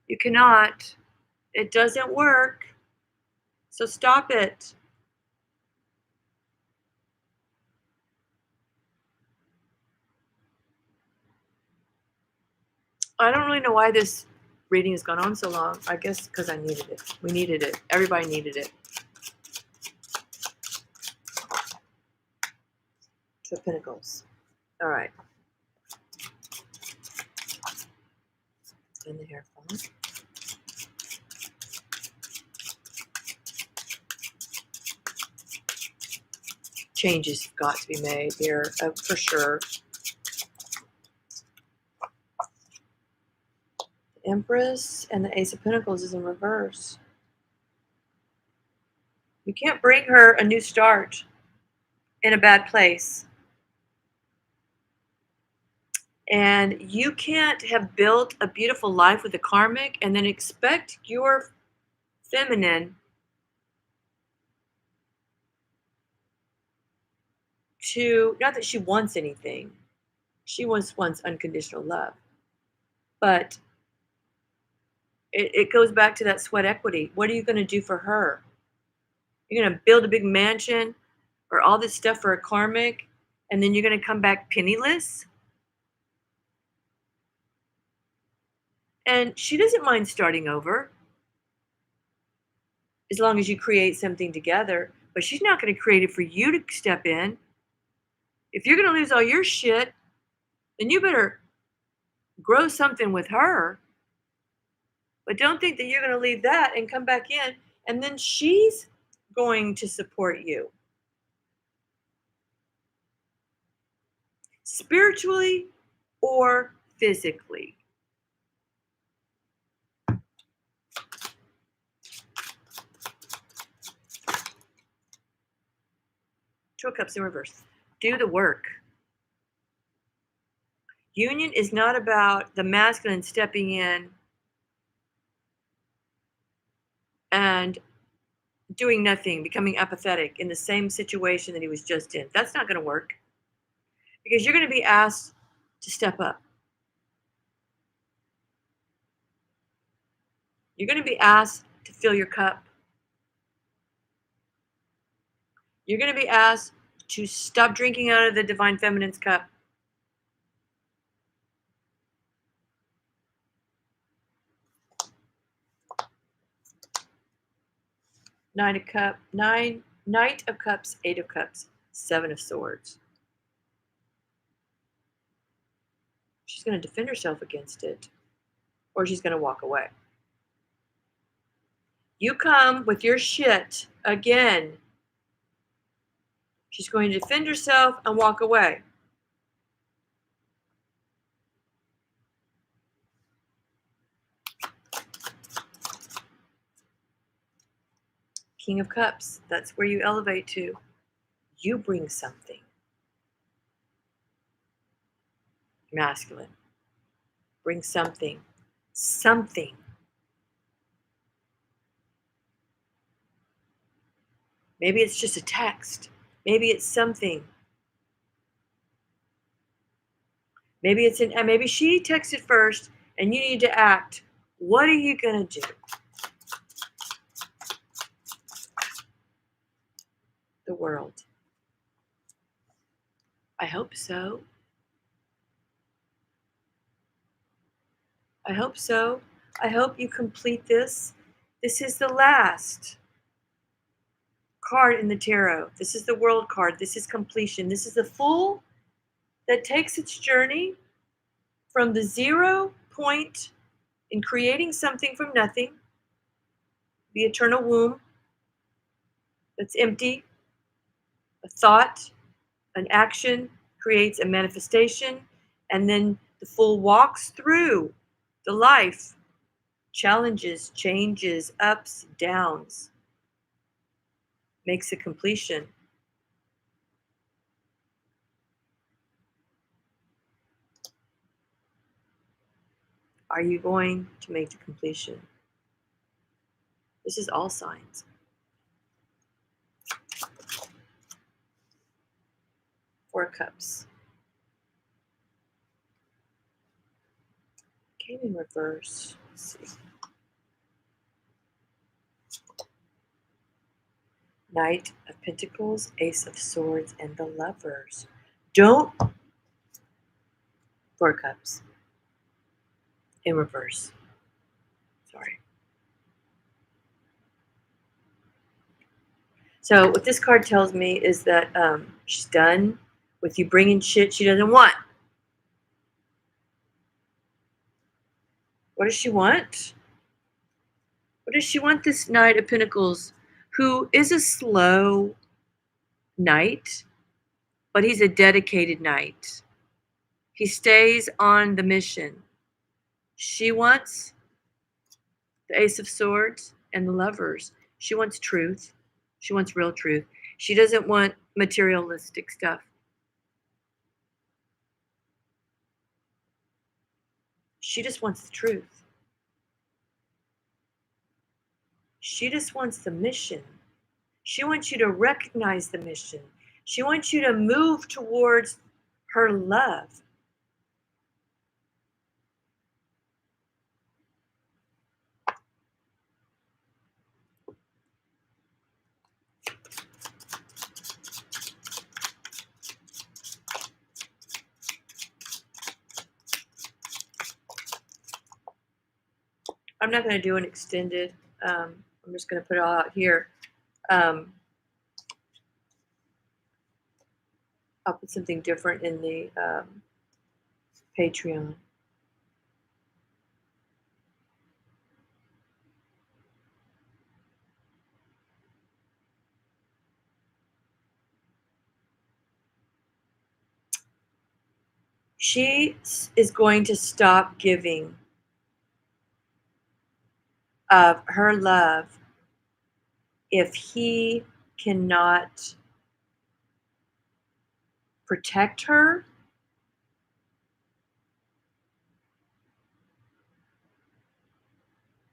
[SPEAKER 1] You cannot. It doesn't work. So stop it. I don't really know why this reading has gone on so long. I guess because I needed it. We needed it. Everybody needed it. Two of Pentacles. All right. And the Hierophant. Changes have got to be made here, for sure. The Empress and the Ace of Pentacles is in reverse. You can't bring her a new start in a bad place. And you can't have built a beautiful life with a karmic and then expect your feminine to, not that she wants anything, she wants unconditional love. But it goes back to that sweat equity. What are you going to do for her? You're going to build a big mansion or all this stuff for a karmic, and then you're going to come back penniless? And she doesn't mind starting over as long as you create something together, but she's not going to create it for you to step in. If you're going to lose all your shit, then you better grow something with her. But don't think that you're going to leave that and come back in, and then she's going to support you spiritually or physically. Two of Cups in reverse. Do the work. Union is not about the masculine stepping in and doing nothing, becoming apathetic in the same situation that he was just in. That's not going to work because you're going to be asked to step up. You're going to be asked to fill your cup. You're going to be asked to stop drinking out of the divine feminine's cup. Knight of Cups, Eight of Cups, Seven of Swords. She's going to defend herself against it, or she's going to walk away. You come with your shit again. She's going to defend herself and walk away. King of Cups, that's where you elevate to. You bring something. Masculine. Bring something. Something. Maybe it's just a text. Maybe it's something. Maybe maybe she texted first and you need to act. What are you going to do? The World. I hope so. I hope so. I hope you complete this. This is the last card in the tarot. This is the World card. This is completion. This is the Fool that takes its journey from the 0 point in creating something from nothing, the eternal womb that's empty, a thought, an action creates a manifestation, and then the Fool walks through the life, challenges, changes, ups, downs, makes a completion. Are you going to make the completion? This is all signs. Four of Cups. Came in reverse. Let's see. Knight of Pentacles, Ace of Swords, and the Lovers. Don't. Four of Cups. In reverse. Sorry. So what this card tells me is that she's done with you bringing shit she doesn't want. What does she want? What does she want, this Knight of Pentacles, who is a slow knight, but he's a dedicated knight. He stays on the mission. She wants the Ace of Swords and the Lovers. She wants truth. She wants real truth. She doesn't want materialistic stuff. She just wants the truth. She just wants the mission. She wants you to recognize the mission. She wants you to move towards her love. I'm not going to do an extended. I'm just going to put it all out here. I'll put something different in the Patreon. She is going to stop giving of her love if he cannot protect her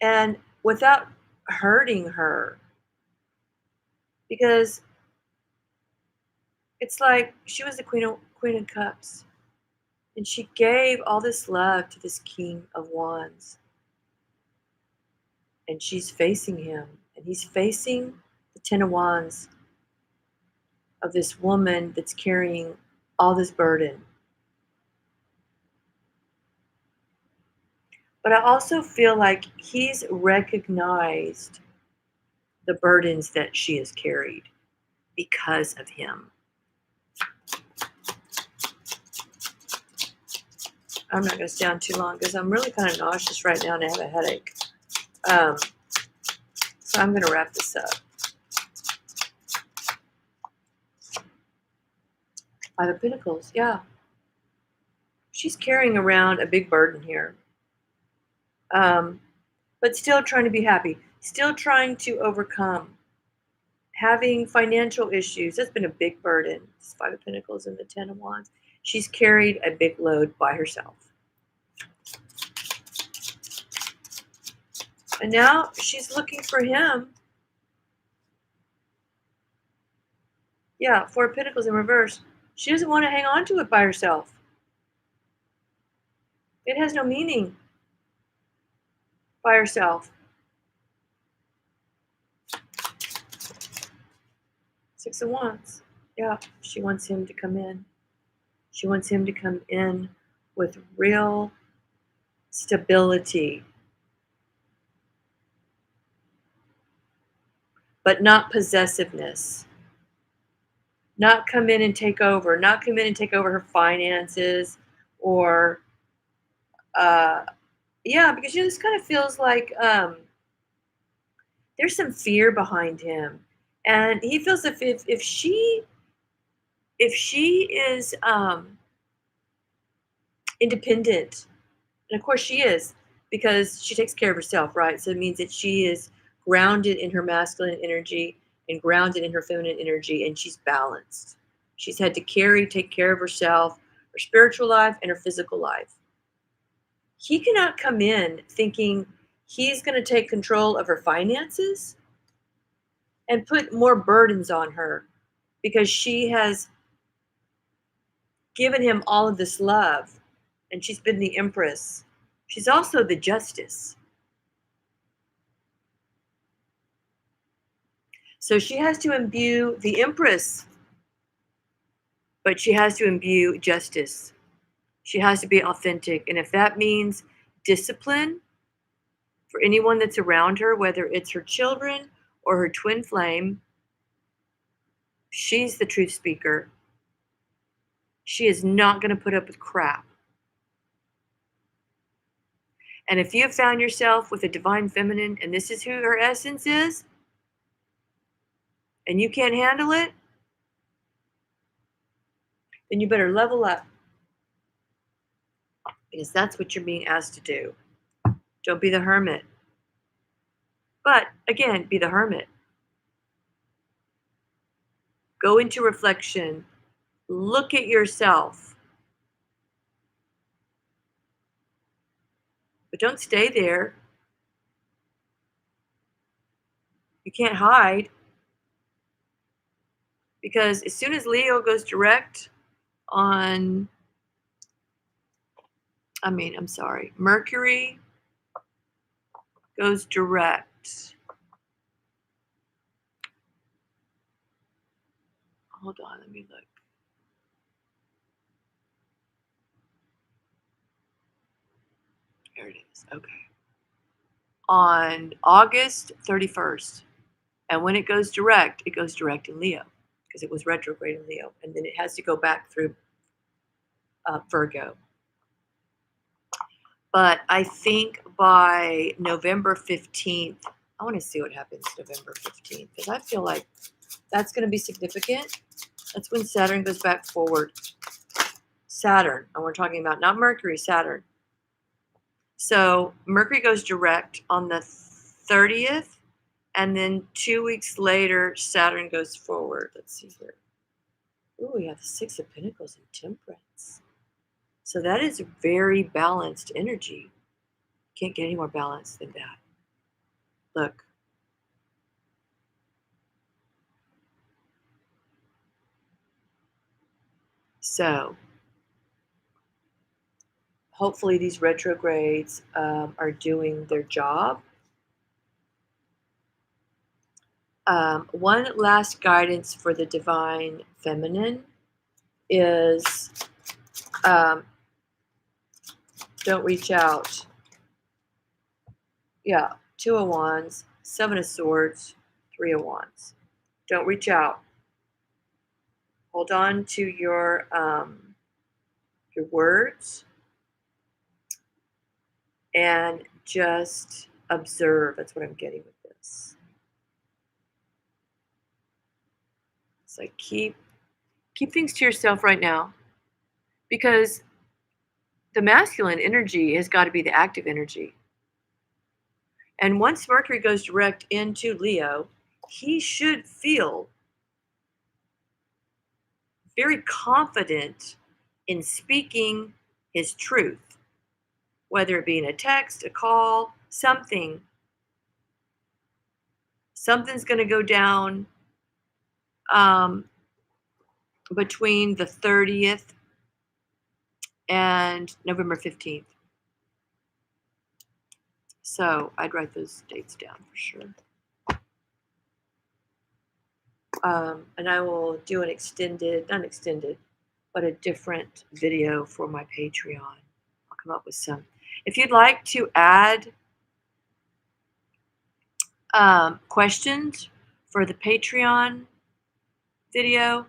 [SPEAKER 1] and without hurting her. Because it's like she was the Queen of Cups, and she gave all this love to this King of Wands. And she's facing him, and he's facing the Ten of Wands of this woman that's carrying all this burden. But I also feel like he's recognized the burdens that she has carried because of him. I'm not going to stay on too long because I'm really kind of nauseous right now and I have a headache. So I'm going to wrap this up. Five of Pentacles, yeah. She's carrying around a big burden here. But still trying to be happy. Still trying to overcome. Having financial issues, that's been a big burden. It's Five of Pentacles and the Ten of Wands. She's carried a big load by herself. And now she's looking for him. Yeah, Four of Pentacles in reverse. She doesn't want to hang on to it by herself. It has no meaning by herself. Six of Wands. Yeah, she wants him to come in. She wants him to come in with real stability. but not possessiveness. Not come in and take over, not come in and take over her finances or uh yeah, because this kind of feels like there's some fear behind him. And he feels if she is independent, and of course she is, because she takes care of herself, right? So it means that she is grounded in her masculine energy and grounded in her feminine energy, and she's balanced. She's had to take care of herself, her spiritual life, and her physical life. He cannot come in thinking he's going to take control of her finances and put more burdens on her because she has given him all of this love and she's been the empress. She's also the justice. So she has to imbue the empress, but she has to imbue justice. She has to be authentic. And if that means discipline for anyone that's around her, whether it's her children or her twin flame, she's the truth speaker. She is not going to put up with crap. And if you have found yourself with a divine feminine and this is who her essence is, and you can't handle it, then you better level up because that's what you're being asked to do. Don't be the hermit. But again, be the hermit. Go into reflection. Look at yourself. But don't stay there. You can't hide because as soon as Leo goes direct on, Mercury goes direct. Hold on, let me look. There it is. Okay. On August 31st. And when it goes direct in Leo because it was retrograde in Leo. And then it has to go back through Virgo. But I think by November 15th, I want to see what happens November 15th because I feel like that's going to be significant. That's when Saturn goes back forward. Saturn, and we're talking about not Mercury, Saturn. So Mercury goes direct on the 30th, and then 2 weeks later, Saturn goes forward. Let's see here. Ooh, we have the Six of Pentacles and Temperance. So that is very balanced energy. Can't get any more balanced than that. Look. So hopefully these retrogrades are doing their job. One last guidance for the divine feminine is don't reach out. Yeah, Two of Wands, Seven of Swords, Three of Wands. Don't reach out. Hold on to your words and just observe. That's what I'm getting with this. It's like keep things to yourself right now because the masculine energy has got to be the active energy. And once Mercury goes direct into Leo, he should feel very confident in speaking his truth, whether it be in a text, a call, something. Something's going to go down between the 30th and November 15th. So I'd write those dates down for sure. And I will do an not extended, but a different video for my Patreon. I'll come up with some. If you'd like to add questions for the Patreon video,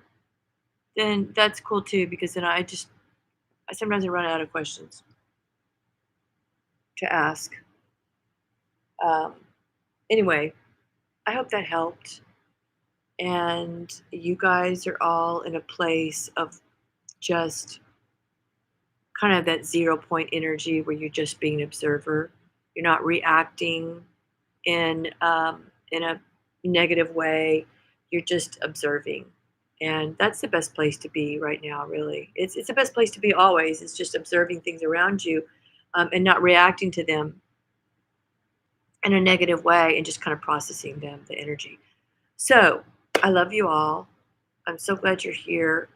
[SPEAKER 1] then that's cool too because then I sometimes I run out of questions to ask. Um, anyway, I hope that helped. And you guys are all in a place of just kind of that 0 point energy where you're just being an observer. You're not reacting in a negative way. You're just observing, and that's the best place to be right now. Really, it's the best place to be always. It's just observing things around you, and not reacting to them in a negative way, and just kind of processing them, the energy. So I love you all. I'm so glad you're here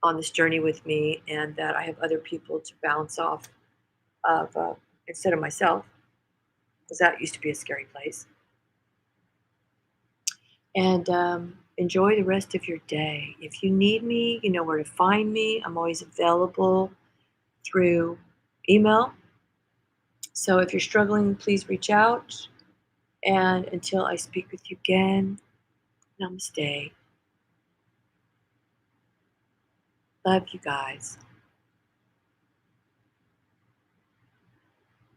[SPEAKER 1] on this journey with me, and that I have other people to bounce off of instead of myself, because that used to be a scary place. And enjoy the rest of your day. If you need me, you know where to find me. I'm always available through email. So if you're struggling, please reach out. And until I speak with you again, namaste. Love you guys.